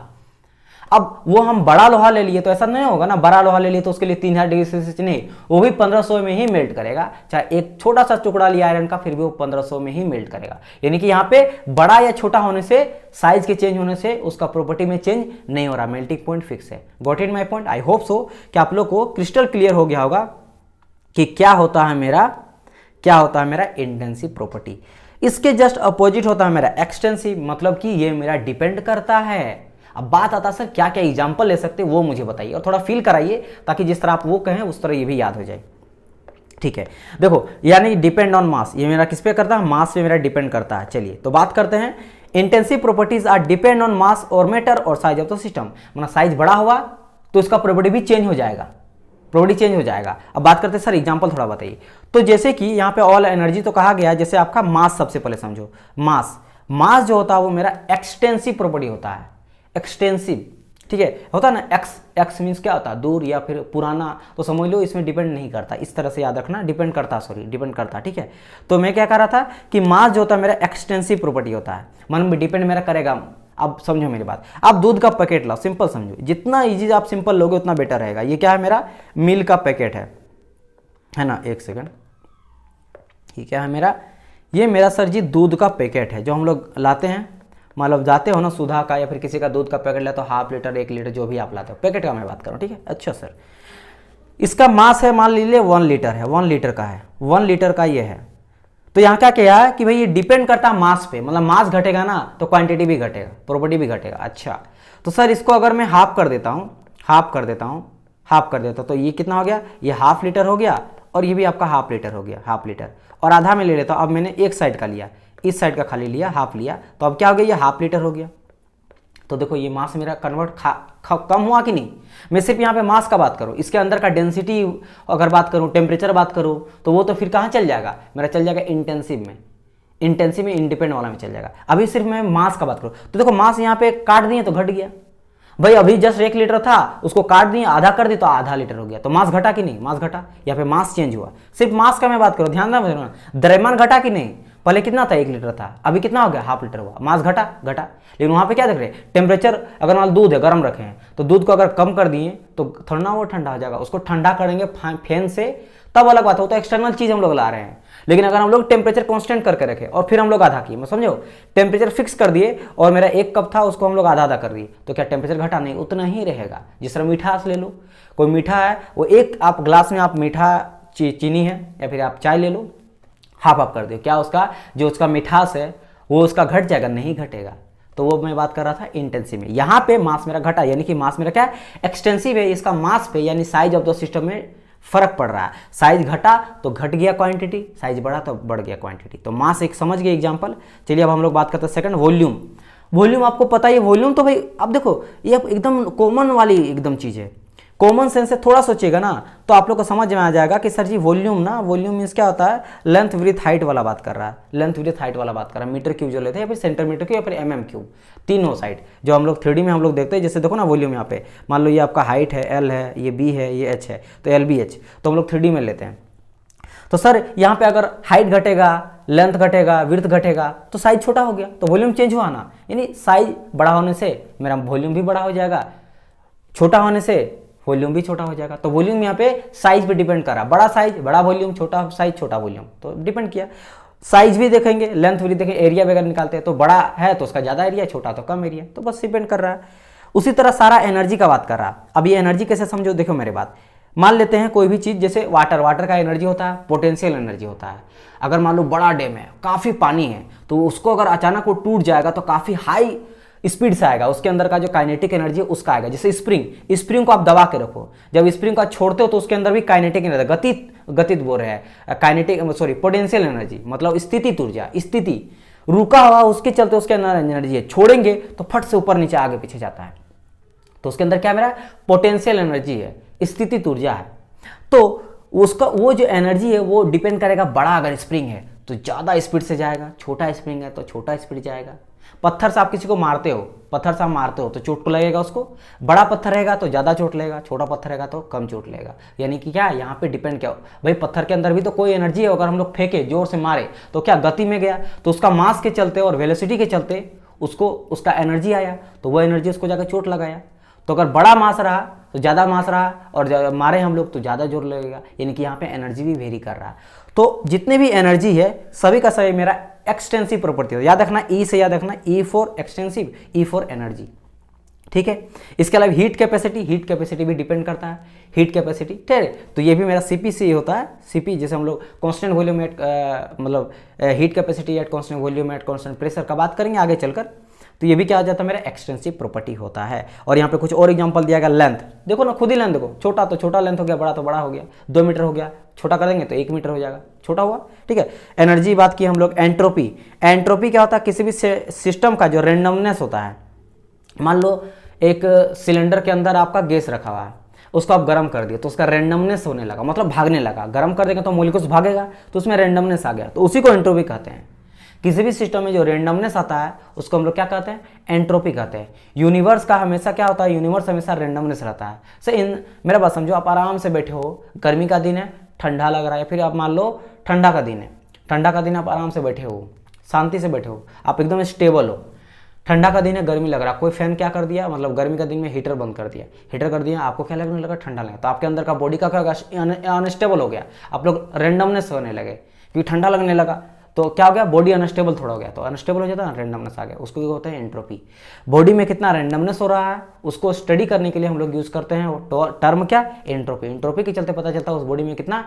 अब वो हम बड़ा लोहा ले लिए तो ऐसा नहीं होगा ना, बड़ा लोहा ले लिए तो उसके लिए 3000 डिग्री सेल्सियस नहीं, वो भी 1500 में ही मेल्ट करेगा। चाहे एक छोटा सा टुकड़ा लिया आयरन का, फिर भी वो 1500 में ही मेल्ट करेगा। यानी कि यहाँ पे बड़ा या छोटा होने से, साइज के चेंज होने से उसका प्रॉपर्टी में चेंज नहीं हो रहा, मेल्टिंग पॉइंट फिक्स है। Got it my point? I hope so कि आप लोग को क्रिस्टल क्लियर हो गया होगा कि क्या होता है मेरा इंटेंसिव प्रॉपर्टी। इसके जस्ट अपोजिट होता है मेरा एक्सटेंसिव, मतलब कि ये मेरा डिपेंड करता है। अब बात आता है सर क्या क्या एग्जांपल ले सकते हैं वो मुझे बताइए और थोड़ा फील कराइए, ताकि जिस तरह आप वो कहें उस तरह ये भी याद हो जाए। ठीक है, देखो यानी डिपेंड ऑन मास, ये मेरा किस पे करता है? मास पे मेरा डिपेंड करता है। चलिए तो बात करते हैं, intensive properties are depend on mass और मैटर और साइज ऑफ द सिस्टम। मतलब साइज बड़ा हुआ तो इसका प्रॉपर्टी भी चेंज हो जाएगा, प्रॉपर्टी चेंज हो जाएगा। अब बात करते हैं सर एग्जांपल थोड़ा बताइए। तो जैसे कि यहाँ पे ऑल एनर्जी तो कहा गया, जैसे आपका मास सबसे पहले समझो। मास जो होता है वो मेरा एक्सटेंसिव प्रॉपर्टी होता है, एक्सटेंसिव। ठीक है, होता है ना एक्स मीन्स क्या होता है? दूर या फिर पुराना, तो समझ लो इसमें डिपेंड नहीं करता, इस तरह से याद रखना, डिपेंड करता। ठीक है, तो मैं क्या कह रहा था कि मास जो होता है मेरा एक्सटेंसिव प्रॉपर्टी होता है, मन में डिपेंड मेरा करेगा। अब समझो मेरी बात, आप दूध का पैकेट लाओ, सिंपल समझो, जितना इजी आप सिंपल लोगे उतना बेटर रहेगा। ये क्या है? मेरा मिल्क का पैकेट है ना, एक सेकंड, ये क्या है मेरा? ये मेरा सर जी दूध का पैकेट है जो हम लोग लाते हैं, मतलब जाते हो ना सुधा का या फिर किसी का दूध का पैकेट लाते हो, हाफ लीटर 1 लीटर जो भी आप लाते हो, पैकेट का मैं बात कर रहा हूँ। ठीक है, अच्छा सर, इसका मास है मान लीजिए 1 लीटर है, 1 लीटर का है, 1 लीटर का ये है। तो यहाँ क्या किया है कि भाई ये डिपेंड करता है मास पे, मतलब मास घटेगा ना तो क्वांटिटी भी घटेगा, प्रॉपर्टी भी घटेगा। अच्छा, तो सर इसको अगर मैं हाफ कर देता हूँ, तो ये कितना हो गया? ये हाफ लीटर हो गया, और ये भी आपका हाफ लीटर हो गया, हाफ लीटर। और आधा में ले लेता हूँ, अब मैंने एक साइड का लिया, इस साइड का खाली लिया, हाफ लिया, तो अब क्या हो गया? ये हाफ लीटर हो गया। तो देखो ये मास मेरा कन्वर्ट कम हुआ कि नहीं? मैं सिर्फ यहाँ पे मास का बात करूँ, इसके अंदर का डेंसिटी अगर बात करूँ, टेम्परेचर बात करूँ, तो वो तो फिर कहाँ चल जाएगा? मेरा चल जाएगा इंटेंसिव में, इंडिपेंडेंट वाला में चल जाएगा। अभी सिर्फ मैं मास का बात करूँ तो देखो मास यहाँ पे काट दिए तो घट गया भाई। अभी जस्ट 1 लीटर था, उसको काट दिए, आधा कर दी तो आधा लीटर हो गया, तो मास घटा कि नहीं? मास घटा, यहाँ पे मास चेंज हुआ। सिर्फ मास का मैं बात करूँ, ध्यान देना, द्रव्यमान घटा कि नहीं? पहले कितना था? 1 लीटर था, अभी कितना हो गया? हाफ लीटर हुआ, मास घटा। लेकिन वहां पे क्या देख रहे हैं? टेम्परेचर, अगर मान दूध है गर्म रखे हैं तो दूध को अगर कम कर दिए तो थोड़ा वो ठंडा हो जाएगा, उसको ठंडा करेंगे फैन से तब अलग बात है, वो तो एक्सटर्नल चीज हम लोग ला रहे हैं। लेकिन अगर हम लोग टेम्परेचर कांस्टेंट करके रखे और फिर हम लोग आधा किए, मैं समझो टेम्परेचर फिक्स कर दिए और मेरा 1 कप था उसको हम लोग आधा कर दिए, तो क्या टेम्परेचर घटा? नहीं, उतना ही रहेगा। जिस तरह मिठास ले लो, कोई मीठा है वो एक आप ग्लास में आप मीठा चीनी है या फिर आप चाय ले लो, हाफ कर दो, क्या उसका जो उसका मिठास है वो उसका घट जाएगा? नहीं घटेगा। तो वो मैं बात कर रहा था इंटेंसिव में। यहाँ पे मास मेरा घटा, यानी कि मास मेरा क्या है? एक्सटेंसिव है, इसका मास पे यानी साइज ऑफ द सिस्टम में फर्क पड़ रहा है। साइज घटा तो घट गया क्वांटिटी, साइज बढ़ा तो बढ़ गया क्वांटिटी। तो मास एक समझ गए एग्जांपल। चलिए अब हम लोग बात करते हैं सेकंड, वॉल्यूम। आपको पता है वॉल्यूम तो भाई अब देखो ये एकदम कॉमन वाली एकदम चीज है, कॉमन सेंस से थोड़ा सोचिएगा ना तो आप लोग को समझ में आ जाएगा कि सर जी वॉल्यूम मीन्स क्या होता है? लेंथ विड्थ हाइट वाला बात कर रहा है, मीटर क्यूब जो लेते हैं या फिर सेंटीमीटर क्यूब या फिर mm क्यूब, तीनों साइड जो हम लोग 3D में हम लोग देखते हैं। जैसे देखो ना वॉल्यूम यहाँ पे मान लो ये आपका हाइट है L है, ये B है, ये H है, तो LBH, तो हम लोग 3D में लेते हैं। तो सर यहाँ पे अगर हाइट घटेगा, लेंथ घटेगा, विड्थ घटेगा तो साइज छोटा हो गया, तो वॉल्यूम चेंज हुआ ना। यानी साइज बड़ा होने से मेरा वॉल्यूम भी बड़ा हो जाएगा, छोटा होने से वॉल्यूम भी छोटा हो जाएगा। तो वॉल्यूम यहाँ पे साइज पे डिपेंड कर रहा है, बड़ा साइज बड़ा वॉल्यूम, छोटा साइज छोटा वॉल्यूम, तो डिपेंड किया। साइज भी देखेंगे, लेंथ भी देखेंगे, एरिया वगैरह निकालते हैं तो बड़ा है तो उसका ज्यादा एरिया, छोटा तो कम एरिया, तो बस डिपेंड कर रहा है। उसी तरह सारा एनर्जी का बात कर रहा है। अब ये एनर्जी कैसे समझो, देखो मेरे बात, मान लेते हैं कोई भी चीज, जैसे वाटर का एनर्जी होता है, पोटेंशियल एनर्जी होता है। अगर मान लो बड़ा डैम है, काफी पानी है, तो उसको अगर अचानक वो टूट जाएगा तो काफी हाई स्पीड से आएगा, उसके अंदर का जो काइनेटिक एनर्जी है उसका आएगा। जैसे स्प्रिंग को आप दबा के रखो, जब स्प्रिंग को आप छोड़ते हो तो उसके अंदर भी काइनेटिक एनर्जी, गतित बोल रहे हैं, पोटेंशियल एनर्जी मतलब स्थितिज ऊर्जा, स्थिति रुका हुआ उसके चलते उसके अंदर एनर्जी है, छोड़ेंगे तो फट से ऊपर नीचे आगे पीछे जाता है, तो उसके अंदर क्या मेरा पोटेंशियल एनर्जी है, स्थितिज ऊर्जा है। तो उसका वो जो एनर्जी है वो डिपेंड करेगा, बड़ा अगर स्प्रिंग है तो ज्यादा स्पीड से जाएगा, छोटा स्प्रिंग है तो छोटा स्पीड जाएगा। पत्थर से आप किसी को मारते हो तो चोट लगेगा उसको, बड़ा पत्थर रहेगा तो ज्यादा चोट लगेगा, छोटा पत्थर रहेगा तो कम चोट लगेगा। यानी कि क्या यहाँ पे डिपेंड क्या भाई, पत्थर के अंदर भी तो कोई एनर्जी है, अगर हम लोग फेंके जोर से मारे तो क्या गति में गया, तो उसका मास के चलते और वेलोसिटी के चलते उसको उसका एनर्जी आया, तो वो एनर्जी उसको जाकर चोट लगाया। तो अगर बड़ा मास रहा तो ज़्यादा मास रहा और मारे हम लोग तो ज़्यादा जोर लगेगा, यानी कि यहाँ पे एनर्जी भी वेरी कर रहा है। तो जितने भी एनर्जी है सभी का सभी मेरा एक्सटेंसिव प्रॉपर्टी हो, याद रखना ई से याद रखना, E for extensive, E for energy, ठीक है। इसके अलावा हीट कैपेसिटी भी डिपेंड करता है, हीट कैपेसिटी, ठीक है। तो ये भी मेरा सीपी से ही होता है, सीपी जैसे हम लोग कांस्टेंट वॉल्यूम एट मतलब heat capacity at constant volume at constant pressure का बात करेंगे आगे चलकर। तो ये भी क्या हो जाता है, मेरा एक्सटेंसिव प्रॉपर्टी होता है। और यहाँ पे कुछ और एग्जांपल दिया गया, लेंथ देखो ना, खुद ही लेंथ देखो, छोटा तो छोटा लेंथ हो गया, बड़ा तो बड़ा हो गया, 2 मीटर हो गया, छोटा कर देंगे तो 1 मीटर हो जाएगा, छोटा हुआ, ठीक है। एनर्जी बात की हम लोग, एंट्रोपी, एंट्रोपी क्या होता है, किसी भी सिस्टम का जो रेंडमनेस होता है। मान लो एक सिलेंडर के अंदर आपका गैस रखा हुआ है, उसको आप गर्म कर दिए तो उसका रेंडमनेस होने लगा, मतलब भागने लगा, गर्म कर देंगे तो मॉलिक्यूल्स भागेगा, तो उसमें रेंडमनेस आ गया, तो उसी को एंट्रोपी कहते हैं। किसी भी सिस्टम में जो रेंडमनेस आता है उसको हम लोग क्या कहते हैं, एंट्रोपी कहते हैं। यूनिवर्स का हमेशा क्या होता है, यूनिवर्स हमेशा रेंडमनेस रहता है। इन मेरा बात समझो, आप आराम से बैठे हो, गर्मी का दिन है, ठंडा लग रहा है, फिर आप मान लो ठंडा का दिन है, ठंडा का दिन आप आराम से बैठे हो, शांति से बैठे हो, आप एकदम स्टेबल हो। ठंडा का दिन है, गर्मी लग रहा है, कोई फैन क्या कर दिया, मतलब गर्मी का दिन में हीटर बंद कर दिया, हीटर कर दिया, आपको क्या लगने लगा, ठंडा लगा, तो आपके अंदर का बॉडी का क्या होगा, अनस्टेबल हो गया, आप लोग रेंडमनेस होने लगे क्योंकि ठंडा लगने लगा, तो क्या हो गया, बॉडी अनस्टेबल थोड़ा हो गया, तो अनस्टेबल हो जाता है, रेंडमनेस आ गया, उसको क्या होता है, एंट्रोपी। बॉडी में कितना रेंडमनेस हो रहा है उसको स्टडी करने के लिए हम लोग यूज करते हैं वो टर्म क्या, एंट्रोपी। एंट्रोपी के चलते पता चलता है उस बॉडी में कितना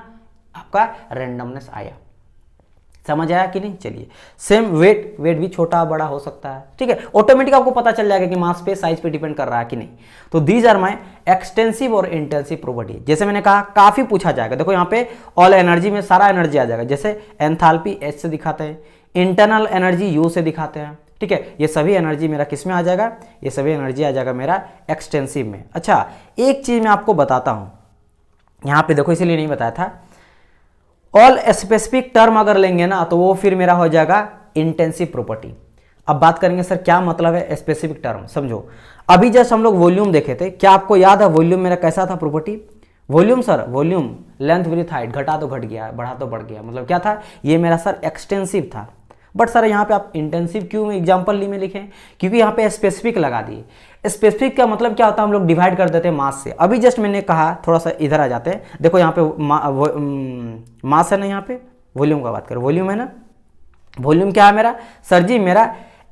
आपका रेंडमनेस आया। समझ आया कि नहीं? चलिए, सेम वेट भी छोटा बड़ा हो सकता है, ठीक है। ऑटोमेटिक आपको पता चल जाएगा कि मास पे साइज पे डिपेंड कर रहा है कि नहीं। तो दीज आर माय एक्सटेंसिव और इंटेंसिव प्रॉपर्टी। जैसे मैंने कहा काफी पूछा जाएगा, देखो यहाँ पे ऑल एनर्जी में सारा एनर्जी आ जाएगा, जैसे एंथैल्पी एच से दिखाते हैं, इंटरनल एनर्जी यू से दिखाते हैं, ठीक है। ये सभी एनर्जी मेरा किस में आ जाएगा, ये सभी एनर्जी आ जाएगा मेरा एक्सटेंसिव में। अच्छा, एक चीज मैं आपको बताता हूं, यहाँ पे देखो इसीलिए नहीं बताया था, ऑल स्पेसिफिक टर्म अगर लेंगे ना तो वो फिर मेरा हो जाएगा इंटेंसिव प्रॉपर्टी। अब बात करेंगे सर क्या मतलब है स्पेसिफिक टर्म, समझो। अभी जस्ट हम लोग वॉल्यूम देखे थे, क्या आपको याद है वॉल्यूम मेरा कैसा था property? Volume sir, volume length width height, घटा तो घट गया, बढ़ा तो बढ़ गया, मतलब क्या था, ये मेरा सर एक्सटेंसिव था। बट सर यहाँ पे आप इंटेंसिव क्यों एग्जाम्पल ली में लिखें, क्योंकि यहाँ पे स्पेसिफिक लगा दिए। स्पेसिफिक का मतलब क्या होता है, हम लोग डिवाइड कर देते हैं मास से। अभी जस्ट मैंने कहा, थोड़ा सा इधर आ जाते हैं, देखो यहाँ पे मास है ना, यहाँ पे वॉल्यूम का बात करें, वॉल्यूम है ना, वॉल्यूम क्या है मेरा सर जी, मेरा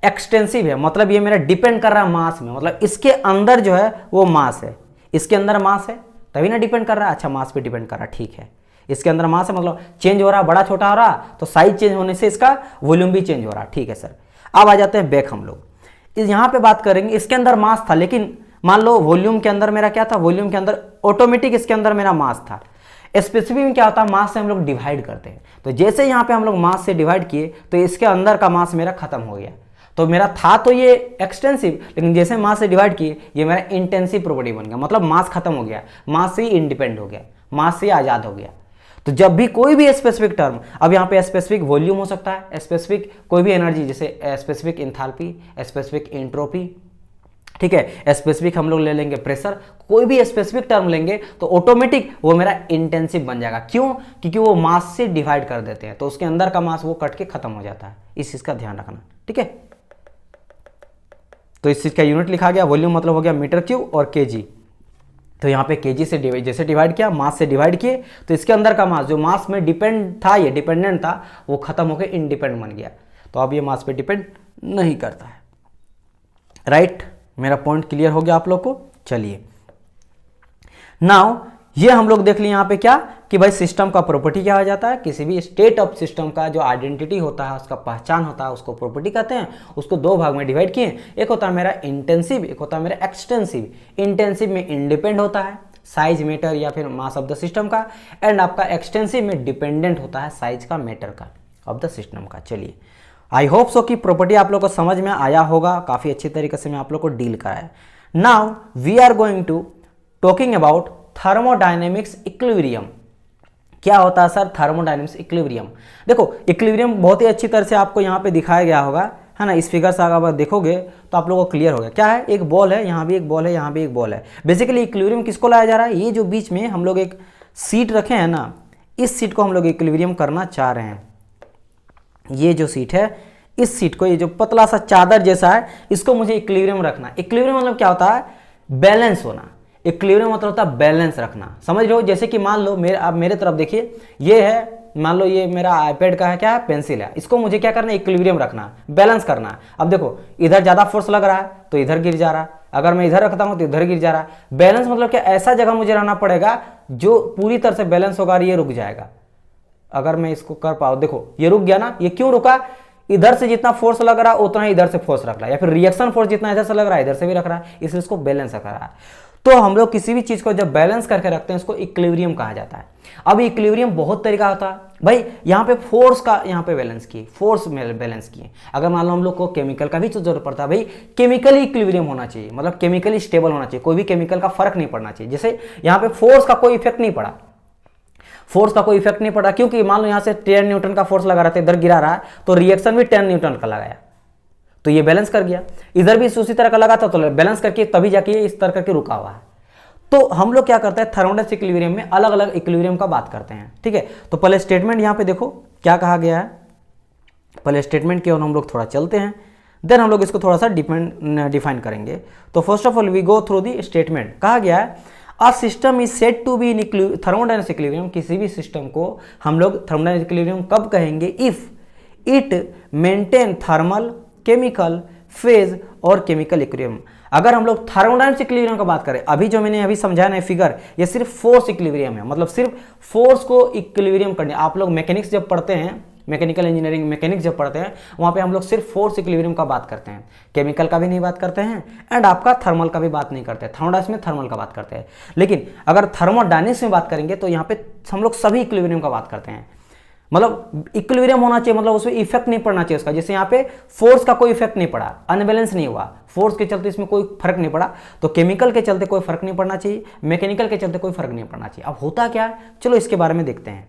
एक्सटेंसिव है, मतलब ये मेरा डिपेंड कर रहा है मास में, मतलब इसके अंदर जो है वो मास है, इसके अंदर मास है तभी ना डिपेंड कर रहा है। अच्छा, मास पे डिपेंड कर रहा है, ठीक है, इसके अंदर मास है, मतलब चेंज हो रहा, बड़ा छोटा हो रहा, तो साइज चेंज होने से इसका वॉल्यूम भी चेंज हो रहा, ठीक है सर। अब आ जाते हैं बैक, हम लोग यहाँ पे बात करेंगे, इसके अंदर मास था, लेकिन मान लो वॉल्यूम के अंदर मेरा क्या था, वॉल्यूम के अंदर ऑटोमेटिक इसके अंदर मेरा मास था। स्पेसिफिक में क्या होता है, मास से हम लोग डिवाइड करते हैं, तो जैसे यहाँ पे हम लोग मास से डिवाइड किए तो इसके अंदर का मास मेरा खत्म हो गया, तो मेरा था तो ये एक्सटेंसिव, लेकिन जैसे मास से डिवाइड किए ये मेरा इंटेंसिव प्रॉपर्टी बन गया, मतलब मास खत्म हो गया, मास से ही इंडिपेंडेंट हो गया, मास से आजाद हो गया। तो जब भी कोई भी स्पेसिफिक टर्म, अब यहाँ पे स्पेसिफिक वॉल्यूम हो सकता है, स्पेसिफिक कोई भी एनर्जी, जैसे स्पेसिफिक एंथैल्पी, स्पेसिफिक एंट्रोपी, ठीक है, स्पेसिफिक हम लोग ले लेंगे प्रेशर, कोई भी स्पेसिफिक टर्म लेंगे तो ऑटोमेटिक वो मेरा इंटेंसिव बन जाएगा। क्यों? क्योंकि वो मास से डिवाइड कर देते हैं, तो उसके अंदर का मास वो कट के खत्म हो जाता है, इस चीज का ध्यान रखना, ठीक है। तो इस चीज का यूनिट लिखा गया, वॉल्यूम मतलब हो गया मीटर क्यूब और केजी। तो यहाँ पे केजी से जैसे डिवाइड किया, मास से डिवाइड किए, तो इसके अंदर का मास जो मास में डिपेंड था, ये डिपेंडेंट था, वो खत्म होकर इंडिपेंडेंट बन गया, तो अब ये मास पे डिपेंड नहीं करता है। राइट, मेरा पॉइंट क्लियर हो गया आप लोग को? चलिए, नाउ ये हम लोग देख लिए यहाँ पे क्या कि भाई सिस्टम का प्रॉपर्टी क्या हो जाता है, किसी भी स्टेट ऑफ सिस्टम का जो आइडेंटिटी होता है, उसका पहचान होता है, उसको प्रॉपर्टी कहते हैं। उसको दो भाग में डिवाइड किए, एक होता है मेरा इंटेंसिव, एक होता है मेरा एक्सटेंसिव। इंटेंसिव में इंडिपेंडेंट होता है साइज मैटर या फिर मास ऑफ द सिस्टम का, एंड आपका एक्सटेंसिव में डिपेंडेंट होता है साइज का मैटर का ऑफ द सिस्टम का। चलिए, आई होप सो कि प्रॉपर्टी आप लोग को समझ में आया होगा, काफी अच्छी तरीके से मैं आप लोग को डील कराया। Now we are going to talking about thermodynamics equilibrium. क्या होता है सर थर्मोडायनेमिक्स इक्विलिब्रियम? देखो, इक्विलिब्रियम बहुत ही अच्छी तरह से आपको यहाँ पे दिखाया गया होगा, है ना। इस फिगर से अगर देखोगे तो आप लोगों को क्लियर होगा। क्या है, एक बॉल है, यहाँ भी एक बॉल है, यहाँ भी एक बॉल है। बेसिकली इक्विलिब्रियम किसको लाया जा रहा है, ये जो बीच में हम लोग एक सीट रखे हैं ना, इस सीट को हम लोग इक्विलिब्रियम करना चाह रहे हैं। ये जो सीट है, इस सीट को, ये जो पतला सा चादर जैसा है, इसको मुझे इक्विलिब्रियम रखना है। इक्विलिब्रियम मतलब क्या होता है, बैलेंस होना। इक्विलिब्रियम मतलब होता है बैलेंस रखना, समझ रहे हो। जैसे कि मान लो आप मेरे तरफ देखिए, ये है, मान लो ये मेरा आईपैड का है, क्या है, पेंसिल है, इसको मुझे क्या करना है, इक्विलिब्रियम रखना, बैलेंस करना। अब देखो इधर ज्यादा फोर्स लग रहा है तो इधर गिर जा रहा है, अगर मैं इधर रखता हूं तो इधर गिर जा रहा है। बैलेंस मतलब क्या, ऐसा जगह मुझे रहना पड़ेगा जो पूरी तरह से बैलेंस होगा और ये रुक जाएगा। अगर मैं इसको कर पाऊं, देखो ये रुक गया ना, ये क्यों रुका, इधर से जितना फोर्स लग रहा है उतना ही इधर से फोर्स रख रहा है, या फिर रिएक्शन फोर्स जितना इधर से लग रहा है इधर से भी रख रहा है, इसलिए इसको बैलेंस रख रहा है। तो हम लोग किसी भी चीज को जब बैलेंस करके रखते हैं इसको इक्विलिब्रियम कहा जाता है। अब इक्विलिब्रियम बहुत तरीका होता है भाई, यहाँ पे फोर्स का यहाँ पे बैलेंस किए, फोर्स में बैलेंस किए। अगर मान लो हम लोग को केमिकल का भी तो जरूरत पड़ता है भाई, केमिकली इक्विलिब्रियम होना चाहिए, मतलब केमिकली स्टेबल होना चाहिए, कोई भी केमिकल का फर्क नहीं पड़ना चाहिए। जैसे यहाँ पे फोर्स का कोई इफेक्ट नहीं पड़ा, फोर्स का कोई इफेक्ट नहीं पड़ा क्योंकि मान लो यहाँ से 10 न्यूटन का फोर्स लगा रहा था, इधर गिरा रहा है तो रिएक्शन भी 10 न्यूटन का लगाया तो ये बैलेंस कर गया। इधर भी उसी तरह का लगा था तो बैलेंस करके तभी जाके इस तरह करके रुका हुआ है। तो हम लोग क्या करते हैं, थर्मोडायनामिक्स इक्विलिब्रियम में अलग अलग इक्विलिब्रियम का बात करते हैं, ठीक है। तो पहले स्टेटमेंट यहाँ पे देखो क्या कहा गया है, पहले स्टेटमेंट की ओर हम लोग थोड़ा चलते हैं, देन हम लोग इसको थोड़ा सा डिफाइन करेंगे। तो first of all we go through the statement. कहा गया है a system is said to be in thermodynamics equilibrium, किसी भी सिस्टम को हम लोग थर्मोडायनामिक्स इक्विलिब्रियम कब कहेंगे, if it maintain thermal, chemical, phase और केमिकल इक्विलिब्रियम। अगर हम लोग थर्मोडायनामिक्स इक्विलिब्रियम का बात करें, अभी जो मैंने अभी समझाया ना फिगर, ये सिर्फ फोर्स इक्विलिब्रियम है, मतलब सिर्फ फोर्स को इक्विलिब्रियम करने। आप लोग मैकेनिक्स जब पढ़ते हैं, मैकेनिकल इंजीनियरिंग मैकेनिक्स जब पढ़ते हैं, वहां पे हम लोग सिर्फ फोर्स इक्विलिब्रियम का बात करते हैं, केमिकल का भी नहीं बात करते हैं एंड आपका थर्मल का भी बात नहीं करते। थर्मोडायनामिक्स में थर्मल का बात करते हैं, लेकिन अगर थर्मोडायनामिक्स में बात करेंगे तो यहाँ पे हम लोग सभी इक्विलिब्रियम का बात करते हैं। मतलब इक्विलिब्रियम होना चाहिए, मतलब उसमें इफेक्ट नहीं पड़ना चाहिए उसका। जैसे यहाँ पे फोर्स का कोई इफेक्ट नहीं पड़ा, अनबैलेंस नहीं हुआ, फोर्स के चलते इसमें कोई फर्क नहीं पड़ा, तो केमिकल के चलते कोई फर्क नहीं पड़ना चाहिए, मैकेनिकल के चलते कोई फर्क नहीं पड़ना चाहिए। अब होता क्या है, चलो इसके बारे में देखते हैं।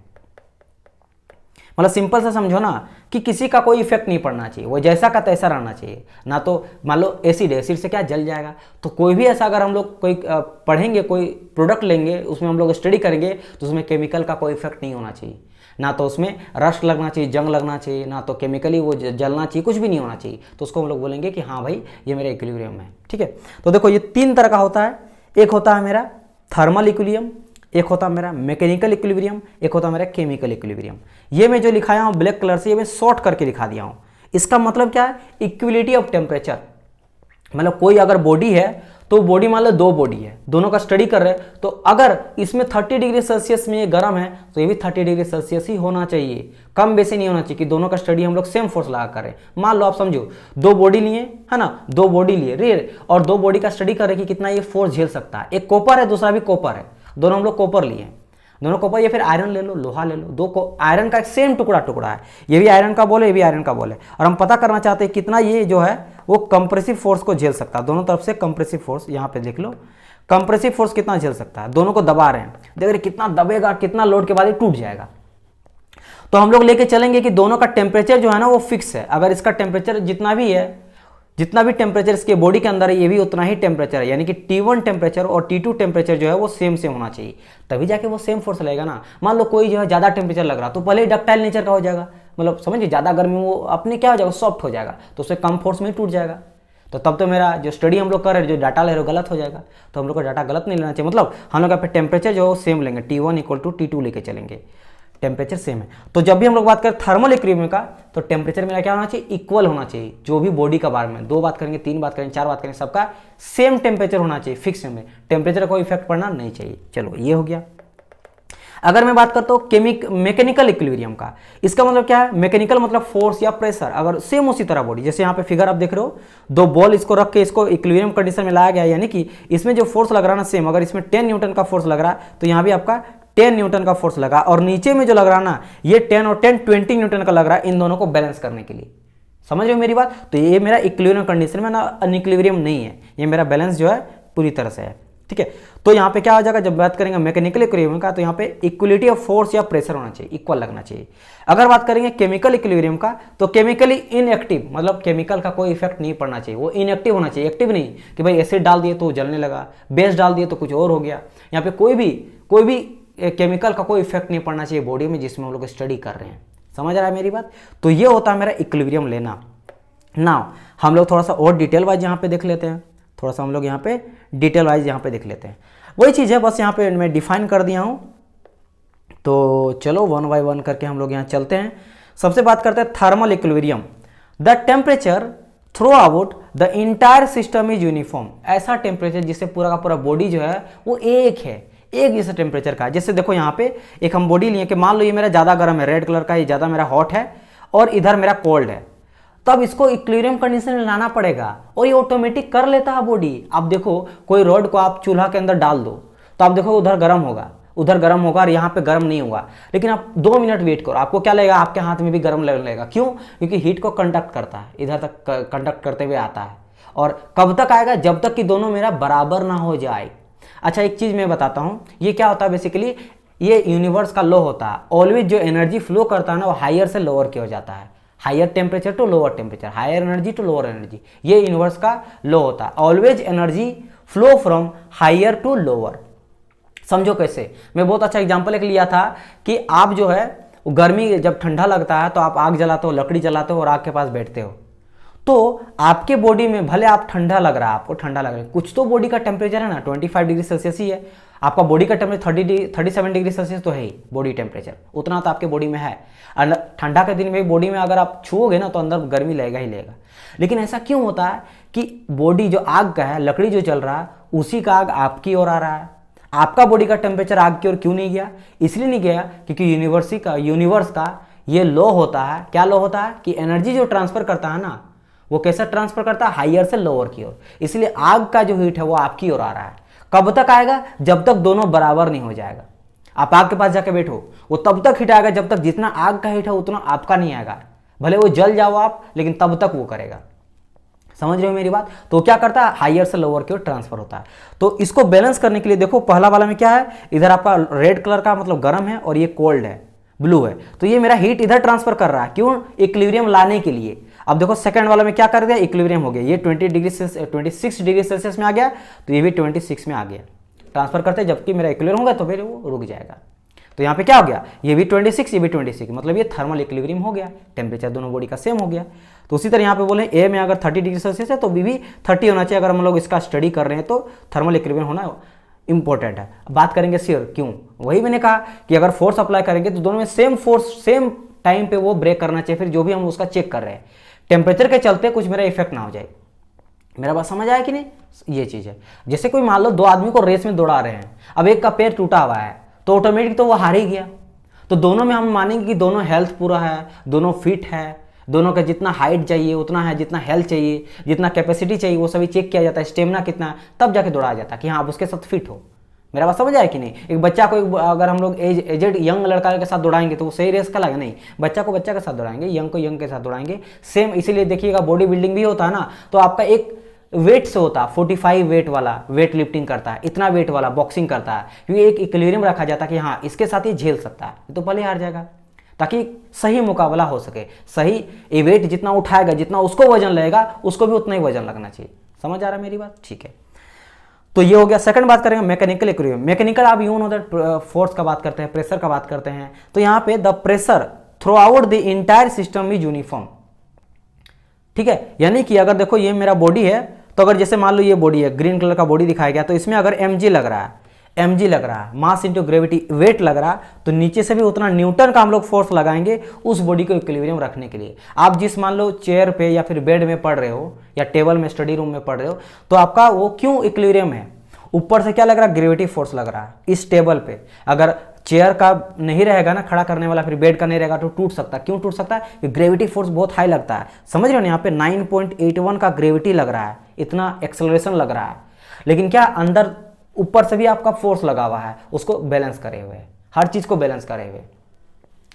मतलब सिंपल सा समझो ना कि किसी का कोई इफेक्ट नहीं पड़ना चाहिए, वो जैसा का तैसा रहना चाहिए ना। तो मान लो एसिड, एसिड से क्या जल जाएगा, तो कोई भी ऐसा अगर हम लोग कोई पढ़ेंगे, कोई प्रोडक्ट लेंगे, उसमें हम लोग स्टडी करेंगे तो उसमें केमिकल का कोई इफेक्ट नहीं होना चाहिए, ना तो उसमें रस्ट लगना चाहिए, जंग लगना चाहिए, ना तो केमिकली वो जलना चाहिए, कुछ भी नहीं होना चाहिए। तो उसको हम लोग बोलेंगे कि हाँ भाई ये मेरा इक्विलिब्रियम है, ठीक है। तो देखो ये तीन तरह का होता है, एक होता है मेरा थर्मल इक्विलिब्रियम, एक होता है मेरा मैकेनिकल इक्विलिब्रियम, एक होता है मेरा केमिकल इक्विलिब्रियम। ये मैं जो लिखाया हूँ ब्लैक कलर से, ये मैं शॉर्ट करके लिखा दिया हूँ। इसका मतलब क्या है, इक्विलिटी ऑफ टेम्परेचर। मतलब कोई अगर बॉडी है तो बॉडी मान लो दो बॉडी है, दोनों का स्टडी कर रहे हैं, तो अगर इसमें 30 डिग्री सेल्सियस में ये गर्म है तो ये भी 30 डिग्री सेल्सियस ही होना चाहिए, कम बेसी नहीं होना चाहिए कि दोनों का स्टडी हम लोग सेम फोर्स लगा करें। मान लो आप समझो दो बॉडी लिए है ना, दो बॉडी लिए रेयर, और दो बॉडी का स्टडी कर रहे कि कितना ये फोर्स झेल सकता है। एक कॉपर है, दूसरा भी कॉपर है, दोनों हम लोग कॉपर लिए, दोनों कॉपर, या फिर आयरन ले लो, लोहा ले लो, दो आयरन का एक सेम टुकड़ा है, ये भी आयरन का बॉल है, ये भी आयरन का बॉल है, और हम पता करना चाहते हैं कितना ये जो है वो कंप्रेसिव फोर्स को झेल सकता है। दोनों तरफ से कंप्रेसिव फोर्स, यहाँ पे देख लो कंप्रेसिव फोर्स कितना झेल सकता है। दोनों को दबा रहे हैं, देख रहे कितना दबेगा, कितना लोड के बाद ये टूट जाएगा। तो हम लोग लेके चलेंगे कि दोनों का टेम्परेचर जो है ना वो फिक्स है। अगर इसका टेम्परेचर जितना भी है, जितना भी टेम्परेचर इसके बॉडी के अंदर है, ये भी उतना ही टेम्परेचर है, यानी कि T1 टेम्परेचर और T2 टेम्परेचर जो है वो सेम होना चाहिए, तभी जाके वो सेम फोर्स लगेगा ना। मान लो कोई जो है ज़्यादा टेम्परेचर लग रहा तो पहले ही डक्टाइल नेचर का हो जाएगा, मतलब समझिए ज़्यादा गर्मी वो अपने क्या हो जाएगा, सॉफ्ट हो जाएगा, तो उससे कम फोर्स में ही टूट जाएगा। तो तब तो मेरा जो स्टडी हम लोग कर रहे हैं, जो डाटा ले रहे हो गलत हो जाएगा। तो हम लोग को डाटा गलत नहीं लेना चाहिए, मतलब हम लोग यहाँ पे टेम्परेचर जो है सेम लेंगे, T1 = T2 लेके चलेंगे, टेम्परेचर सेम है। तो जब भी हम लोग बात करें थर्मल इक्विलिब्रियम का, तो टेम्परेचर मेरा क्या होना चाहिए, इक्वल होना चाहिए। जो भी बॉडी का बारे में 2 बात करेंगे, 3 बात करेंगे, 4 बात करेंगे, सबका सेम टेम्परेचर होना चाहिए, फिक्स में, टेम्परेचर का कोई इफेक्ट पड़ना नहीं चाहिए। चलो ये हो गया। अगर मैं बात करता हूँ मैकेनिकल इक्विलिब्रियम का, इसका मतलब क्या है, मैकेनिकल मतलब फोर्स या प्रेशर। अगर सेम उसी तरह बॉडी, जैसे यहाँ पे फिगर आप देख रहे हो, दो बॉल इसको रख के इसको इक्विलिब्रियम कंडीशन में लाया गया, यानी कि इसमें जो फोर्स लग रहा है ना सेम, अगर इसमें 10 न्यूटन का फोर्स लग रहा है तो यहाँ भी आपका 10 न्यूटन का फोर्स लगा, और नीचे में जो लग रहा है ना ये 10 और 10 20 न्यूटन का लग रहा है, इन दोनों को बैलेंस करने के लिए। समझ रहे हो मेरी बात। तो ये मेरा इक्विलिब्रियम कंडीशन में ना, अनइक्विलिब्रियम नहीं है, ये मेरा बैलेंस जो है पूरी तरह से है, ठीक है। तो यहाँ पे क्या हो जाएगा, जब बात करेंगे मैकेनिकल इक्विलिब्रियम का, तो यहाँ पे इक्वलिटी ऑफ फोर्स या प्रेशर होना चाहिए, इक्वल लगना चाहिए। अगर बात करेंगे केमिकल इक्विलिब्रियम का, तो केमिकली इनएक्टिव, मतलब केमिकल का कोई इफेक्ट नहीं पड़ना चाहिए, वो इनएक्टिव होना चाहिए, एक्टिव नहीं कि भाई एसिड डाल दिए तो जलने लगा, बेस डाल दिए तो कुछ और हो गया। यहाँ पे कोई भी केमिकल का कोई इफेक्ट नहीं पड़ना चाहिए बॉडी में जिसमें हम लोग स्टडी कर रहे हैं। समझ रहा है मेरी बात। तो ये होता है मेरा इक्विलिब्रियम लेना। नाउ हम लोग थोड़ा सा और डिटेल वाइज यहाँ पे देख लेते हैं, थोड़ा सा हम लोग यहाँ पे डिटेल वाइज यहाँ पे देख लेते हैं। वही चीज़ है, बस यहाँ पे मैं डिफाइन कर दिया हूँ। तो चलो वन बाय वन करके हम लोग यहाँ चलते हैं। सबसे बात करते हैं thermal equilibrium. The temperature through out the entire system is uniform. ऐसा टेम्परेचर जिससे पूरा का पूरा बॉडी जो है वो एक है, एक जैसा टेम्परेचर का है। जैसे देखो यहाँ पे एक हम बॉडी लिए कि मान लो ये मेरा ज़्यादा गर्म है, रेड कलर का, ये ज़्यादा मेरा हॉट है और इधर मेरा कोल्ड है, तब इसको इक्विलिब्रियम कंडीशन में लाना पड़ेगा और ये ऑटोमेटिक कर लेता है बॉडी। अब देखो कोई रॉड को आप चूल्हा के अंदर डाल दो तो आप देखो उधर गर्म होगा, उधर गर्म होगा और यहाँ पे गर्म नहीं होगा, लेकिन आप 2 मिनट वेट करो, आपको क्या लगेगा, आपके हाथ में भी गर्म लगेगा। क्यों? क्योंकि हीट को कंडक्ट करता है, इधर तक कंडक्ट करते हुए आता है। और कब तक आएगा? जब तक कि दोनों मेरा बराबर ना हो जाए। अच्छा एक चीज़ मैं बताता हूँ, ये क्या होता है बेसिकली, ये यूनिवर्स का लॉ होता है। ऑलवेज जो एनर्जी फ्लो करता है ना वो हायर से लोअर की हो जाता है, higher temperature to lower temperature, higher energy to lower energy, ये यूनिवर्स का लॉ होता है। Always energy flow from higher to lower. समझो कैसे, मैं बहुत अच्छा एग्जांपल एक लिया था कि आप जो है गर्मी जब ठंडा लगता है तो आप आग जलाते हो, लकड़ी जलाते हो और आग के पास बैठते हो, तो आपके बॉडी में भले आप ठंडा लग रहा है, आपको ठंडा लग रहा है, कुछ तो बॉडी का टेम्परेचर है ना 25 डिग्री सेल्सियस ही है। आपका बॉडी का टेम्परेचर 37 डिग्री सेल्सियस तो है ही, बॉडी टेम्परेचर उतना तो आपके बॉडी में है। ठंडा के दिन में बॉडी में अगर आप छूओगे ना तो अंदर गर्मी लगेगा ही लगेगा। लेकिन ऐसा क्यों होता है कि बॉडी जो आग का है, लकड़ी जो चल रहा है, उसी का आग आपकी ओर आ रहा है, आपका बॉडी का टेम्परेचर आग की ओर क्यों नहीं गया? इसलिए नहीं गया क्योंकि यूनिवर्स का ये लॉ होता है। क्या लॉ होता है कि एनर्जी जो ट्रांसफर करता है ना वो कैसा ट्रांसफर करता है? हायर से लोअर की ओर। इसलिए आग का जो हीट है वो आपकी ओर आ रहा है। कब तक आएगा? जब तक दोनों बराबर नहीं हो जाएगा। आप आग के पास जाके बैठो, वो तब तक हीट आएगा जब तक जितना आग का हीट है उतना आपका नहीं आएगा। भले वो जल जाओ आप, लेकिन तब तक वो करेगा। समझ रहे हो मेरी बात? तो क्या करता है? हायर से लोअर की ओर ट्रांसफर होता है। तो इसको बैलेंस करने के लिए देखो पहला वाला में क्या है, इधर आपका रेड कलर का मतलब गर्म है और ये कोल्ड है, ब्लू है, तो ये मेरा हीट इधर ट्रांसफर कर रहा है। क्यों? इक्विलिब्रियम लाने के लिए। अब देखो सेकंड वाला में क्या कर दिया? इक्विलिब्रियम हो गया। ये 26 डिग्री सेल्सियस में आ गया तो ये भी 26 में आ गया। ट्रांसफर करते जबकि मेरा इक्विलिब्रियम होगा तो फिर वो रुक जाएगा। तो यहाँ पे क्या हो गया? ये भी 26, ये भी 26, मतलब ये थर्मल इक्विलिब्रियम हो गया, टेम्परेचर दोनों बॉडी का सेम हो गया। तो उसी तरह यहाँ पे बोले ए में अगर 30 डिग्री सेल्सियस है तो बी भी 30 होना चाहिए। अगर हम लोग इसका स्टडी कर रहे हैं तो थर्मल इक्विलिब्रियम होना इंपॉर्टेंट है। बात करेंगे श्योर क्यों? वही मैंने कहा कि अगर फोर्स अप्लाई करेंगे तो दोनों में सेम फोर्स सेम टाइम पे वो ब्रेक करना चाहिए। फिर जो भी हम उसका चेक कर रहे हैं टेम्परेचर के चलते कुछ मेरा इफेक्ट ना हो जाए। मेरा बात समझ आया कि नहीं? ये चीज़ है। जैसे कोई मान लो 2 आदमी को रेस में दौड़ा रहे हैं, अब एक का पैर टूटा हुआ है तो ऑटोमेटिक तो वो हार ही गया। तो दोनों में हम मानेंगे कि दोनों हेल्थ पूरा है, दोनों फिट है, दोनों का जितना हाइट चाहिए उतना है, जितना हेल्थ चाहिए, जितना कैपेसिटी चाहिए वो सभी चेक किया जाता है, स्टेमिना कितना है, तब जाके दौड़ाया जाता है कि हाँ आप उसके साथ फिट हो। मेरा बात समझ आया कि नहीं? एक बच्चा को अगर हम लोग एजेड यंग लड़का के साथ दौड़ाएंगे तो वो सही रेस का लगा नहीं, बच्चा को बच्चा के साथ दौड़ाएंगे, यंग को यंग के साथ दौड़ाएंगे सेम। इसीलिए देखिएगा बॉडी बिल्डिंग भी होता है ना तो आपका एक वेट से होता है, 45 वेट वाला वेट लिफ्टिंग करता है, इतना वेट वाला बॉक्सिंग करता है, क्योंकि एक इक्विलिब्रियम रखा जाता है कि हाँ इसके साथ ही झेल सकता है, तो भले हार जाएगा, ताकि सही मुकाबला हो सके। सही ये वेट जितना उठाएगा, जितना उसको वजन लगेगा उसको भी उतना ही वजन लगना चाहिए। समझ आ रहा है मेरी बात? ठीक है, तो ये हो गया। सेकंड बात करेंगे मैकेनिकल इक्विलिब्रियम। मैकेनिकल आप यूं नो दैट फोर्स का बात करते हैं, प्रेशर का बात करते हैं, तो यहाँ पे the pressure through out the entire system is uniform. ठीक है, यानी कि अगर देखो ये मेरा बॉडी है तो अगर जैसे मान लो ये बॉडी है, ग्रीन कलर का बॉडी दिखाया गया, तो इसमें अगर mg लग रहा है, mg लग रहा है, मास इंटू ग्रेविटी वेट लग रहा है, तो नीचे से भी उतना न्यूटन का हम लोग फोर्स लगाएंगे उस बॉडी को इक्विलिब्रियम रखने के लिए। आप जिस मान लो चेयर पे या फिर बेड में पढ़ रहे हो या टेबल में स्टडी रूम में पढ़ रहे हो, तो आपका वो क्यों इक्विलिब्रियम है? ऊपर से क्या लग रहा है? ग्रेविटी फोर्स लग रहा है इस टेबल पे। अगर चेयर का नहीं रहेगा ना खड़ा करने वाला, फिर बेड का नहीं रहेगा तो टूट सकता है। क्यों टूट सकता है? ग्रेविटी फोर्स बहुत हाई लगता है। समझ रहे हो ना, यहाँ पे 9.81 का ग्रेविटी लग रहा है, इतना एक्सेलरेशन लग रहा है, लेकिन क्या अंदर ऊपर से भी आपका फोर्स लगा हुआ है, उसको बैलेंस करे हुए, हर चीज को बैलेंस करे हुए।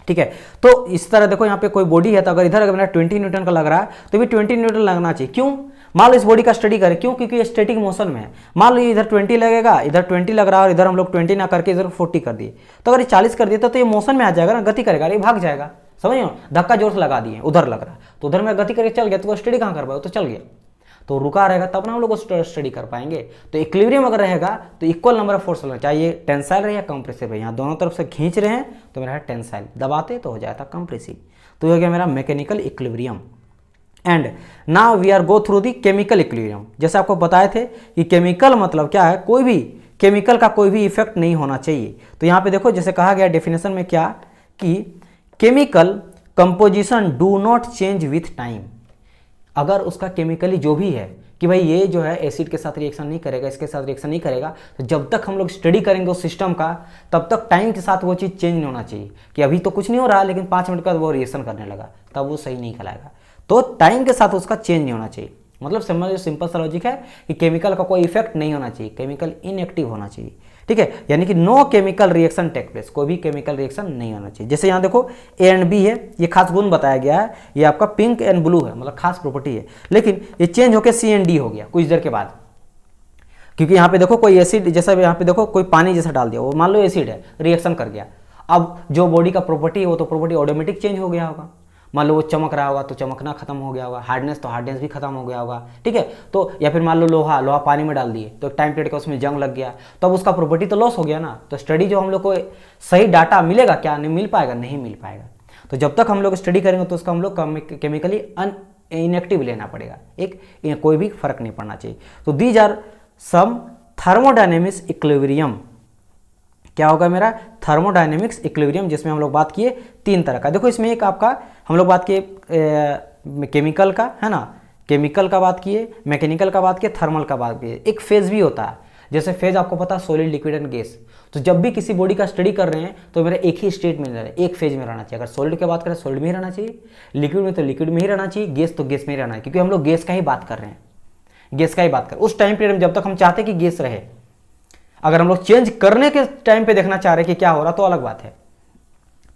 ठीक है, तो इस तरह देखो यहाँ पे कोई बॉडी है तो अगर इधर अगर 20 न्यूटन का लग रहा है तो भी 20 न्यूटन लगना चाहिए। क्यों? मान लो इस बॉडी का स्टडी करें, क्यों? क्योंकि ये स्टैटिक मोशन में है। मान लो इधर 20 लगेगा, इधर 20 लग रहा है और इधर हम लोग 20 ना करके इधर 40 कर दिए, तो अगर ये 40 कर दिए तो ये मोशन में आ जाएगा ना, गति करेगा, ये भाग जाएगा। समझ लो, धक्का जोर से लगा दिए, उधर लग रहा है तो उधर में गति करके चल गया, तो स्टडी कहाँ कर पाए? तो चल गया, तो रुका रहेगा तब ना हम लोग स्टडी कर पाएंगे। तो इक्विलिब्रियम अगर रहेगा तो इक्वल नंबर ऑफ फोर्स लगना चाहिए, टेंसाइल रहे या कंप्रेसिव रहे। यहाँ दोनों तरफ से खींच रहे हैं तो मेरा है टेंसाइल, दबाते तो हो जाता कंप्रेसिव। तो ये हो गया मेरा mechanical equilibrium. And now we are go through the chemical equilibrium. जैसे आपको बताए थे कि केमिकल मतलब क्या है, कोई भी केमिकल का कोई भी इफेक्ट नहीं होना चाहिए। तो यहाँ पे देखो जैसे कहा गया डेफिनेशन में क्या कि chemical composition do not change with time. अगर उसका केमिकली जो भी है कि भाई ये जो है एसिड के साथ रिएक्शन नहीं करेगा, इसके साथ रिएक्शन नहीं करेगा, तो जब तक हम लोग स्टडी करेंगे उस सिस्टम का तब तक टाइम के साथ वो चीज़ चेंज नहीं होना चाहिए कि अभी तो कुछ नहीं हो रहा है लेकिन 5 मिनट बाद वो रिएक्शन करने लगा, तब वो सही नहीं कहलाएगा। तो टाइम के साथ उसका चेंज नहीं होना चाहिए। मतलब समझो सिंपल सा लॉजिक है कि केमिकल का कोई इफेक्ट नहीं होना चाहिए, केमिकल इनएक्टिव होना चाहिए, ठीक है, यानी कि no chemical reaction take place, कोई भी केमिकल रिएक्शन नहीं होना चाहिए। जैसे यहाँ देखो ए एंड बी है, ये खास गुण बताया गया है, ये आपका पिंक एंड ब्लू है, मतलब खास प्रॉपर्टी है, लेकिन ये चेंज होकर सी एंड डी हो गया कुछ देर के बाद, क्योंकि यहाँ पे देखो कोई एसिड, जैसा यहाँ पे देखो कोई पानी जैसा डाल दिया, वो मान लो एसिड है, रिएक्शन कर गया, अब जो बॉडी का प्रॉपर्टी है वो तो प्रॉपर्टी ऑटोमेटिक चेंज हो गया होगा। मान लो वो चमक रहा होगा तो चमकना खत्म हो गया होगा, हार्डनेस तो हार्डनेस भी खत्म हो गया होगा, ठीक है। तो या फिर मान लो लोहा पानी में डाल दिए तो टाइम पीरियड का उसमें जंग लग गया, तो अब उसका प्रॉपर्टी तो लॉस हो गया ना। तो स्टडी जो हम लोग को सही डाटा मिलेगा क्या, नहीं मिल पाएगा, नहीं मिल पाएगा। तो जब तक हम लोग स्टडी करेंगे तो उसका हम लोग केमिकली इनएक्टिव लेना पड़ेगा, एक कोई भी फर्क नहीं पड़ना चाहिए। तो these are some thermodynamics equilibrium, क्या होगा मेरा थर्मोडायनेमिक्स इक्विलिब्रियम, जिसमें हम लोग बात किए 3 तरह का। देखो इसमें एक आपका हम लोग बात किए केमिकल का, है ना, केमिकल का बात किए, मैकेनिकल का बात किए, थर्मल का बात किए। एक फेज भी होता है, जैसे फेज आपको पता है सॉलिड लिक्विड एंड गैस। तो जब भी किसी बॉडी का स्टडी कर रहे हैं तो मेरा एक ही स्टेट में रहना है, एक फेज में रहना चाहिए। अगर सॉलिड की बात करें सॉलिड में ही रहना चाहिए, लिक्विड में तो लिक्विड में ही रहना चाहिए, गैस तो गैस में ही रहना है, क्योंकि हम लोग गैस का ही बात कर रहे हैं, गैस का ही बात कर उस टाइम पीरियड में जब तक हम चाहते हैं कि गैस रहे। अगर हम लोग चेंज करने के टाइम पे देखना चाह रहे हैं कि क्या हो रहा तो अलग बात है।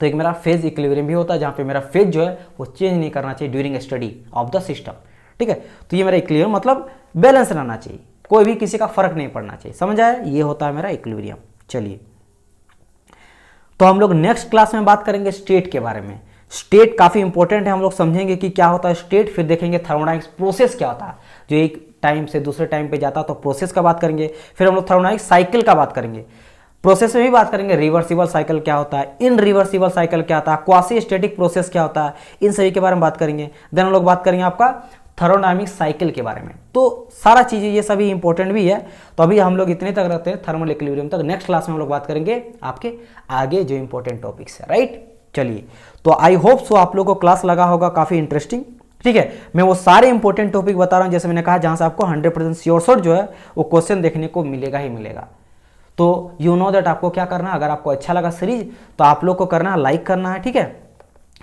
तो एक मेरा फेज इक्विलिब्रियम भी होता है जहां पे मेरा फेज जो है वो चेंज नहीं करना चाहिए during study of the system, ठीक है। तो ये मेरा इक्विलिब्रियम मतलब बैलेंस रहना चाहिए, कोई भी किसी का फर्क नहीं पड़ना चाहिए, समझ आया, ये होता है मेरा इक्विलिब्रियम। चलिए तो हम लोग नेक्स्ट क्लास में बात करेंगे स्टेट के बारे में। स्टेट काफी इंपॉर्टेंट है, हम लोग समझेंगे कि क्या होता है स्टेट, फिर देखेंगे थर्मोडायनेमिक्स प्रोसेस क्या होता है, जो एक टाइम से दूसरे टाइम पे जाता है, तो प्रोसेस का बात करेंगे। फिर हम लोग थर्मोडायनेमिक्स साइकिल का बात करेंगे, प्रोसेस में भी बात करेंगे, रिवर्सिबल साइकिल क्या होता है, इन रिवर्सिबल साइकिल क्या होता है, क्वासी स्टैटिक प्रोसेस क्या होता है, इन सभी के बारे में बात करेंगे। देन हम लोग बात करेंगे आपका थर्मोडायनामिक साइकिल के बारे में। तो सारा चीजें ये सभी इंपॉर्टेंट भी है। तो अभी हम लोग इतने तक रखते हैं, थर्मल इक्विलिब्रियम तक। नेक्स्ट क्लास में हम लोग बात करेंगे आपके आगे जो इंपॉर्टेंट टॉपिक्स है, राइट। चलिए तो आई होप सो आप लोगों को क्लास लगा होगा काफी इंटरेस्टिंग, ठीक है। मैं वो सारे इंपॉर्टेंट टॉपिक बता रहा हूं, जैसे मैंने कहा जहां से आपको 100% श्योर शॉट जो है वो क्वेश्चन देखने को मिलेगा ही मिलेगा। तो यू नो दैट आपको क्या करना है, अगर आपको अच्छा लगा सीरीज तो आप लोग को करना है लाइक करना है, ठीक है।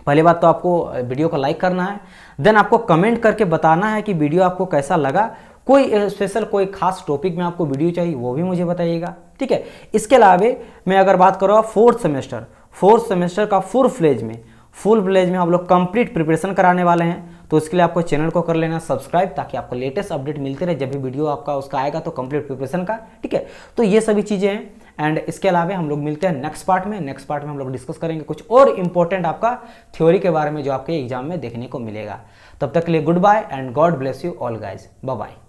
पहली बात तो आपको वीडियो को लाइक करना है, देन आपको कमेंट करके बताना है कि वीडियो आपको कैसा लगा। कोई स्पेशल कोई खास टॉपिक में आपको वीडियो चाहिए वो भी मुझे बताइएगा, ठीक है। इसके अलावा मैं अगर बात करूँ फोर्थ सेमेस्टर का फुल फ्लेज में हम लोग कंप्लीट प्रिपरेशन कराने वाले हैं। तो इसके लिए आपको चैनल को कर लेना सब्सक्राइब, ताकि आपको लेटेस्ट अपडेट मिलते रहे जब भी वीडियो आपका उसका आएगा तो कंप्लीट प्रिपरेशन का, ठीक है। तो ये सभी चीज़ें हैं। एंड इसके अलावा हम लोग मिलते हैं नेक्स्ट पार्ट में हम लोग डिस्कस करेंगे कुछ और इंपॉर्टेंट आपका थ्योरी के बारे में जो आपके एग्जाम में देखने को मिलेगा। तब तक के लिए good bye and God bless you all guys, bye bye.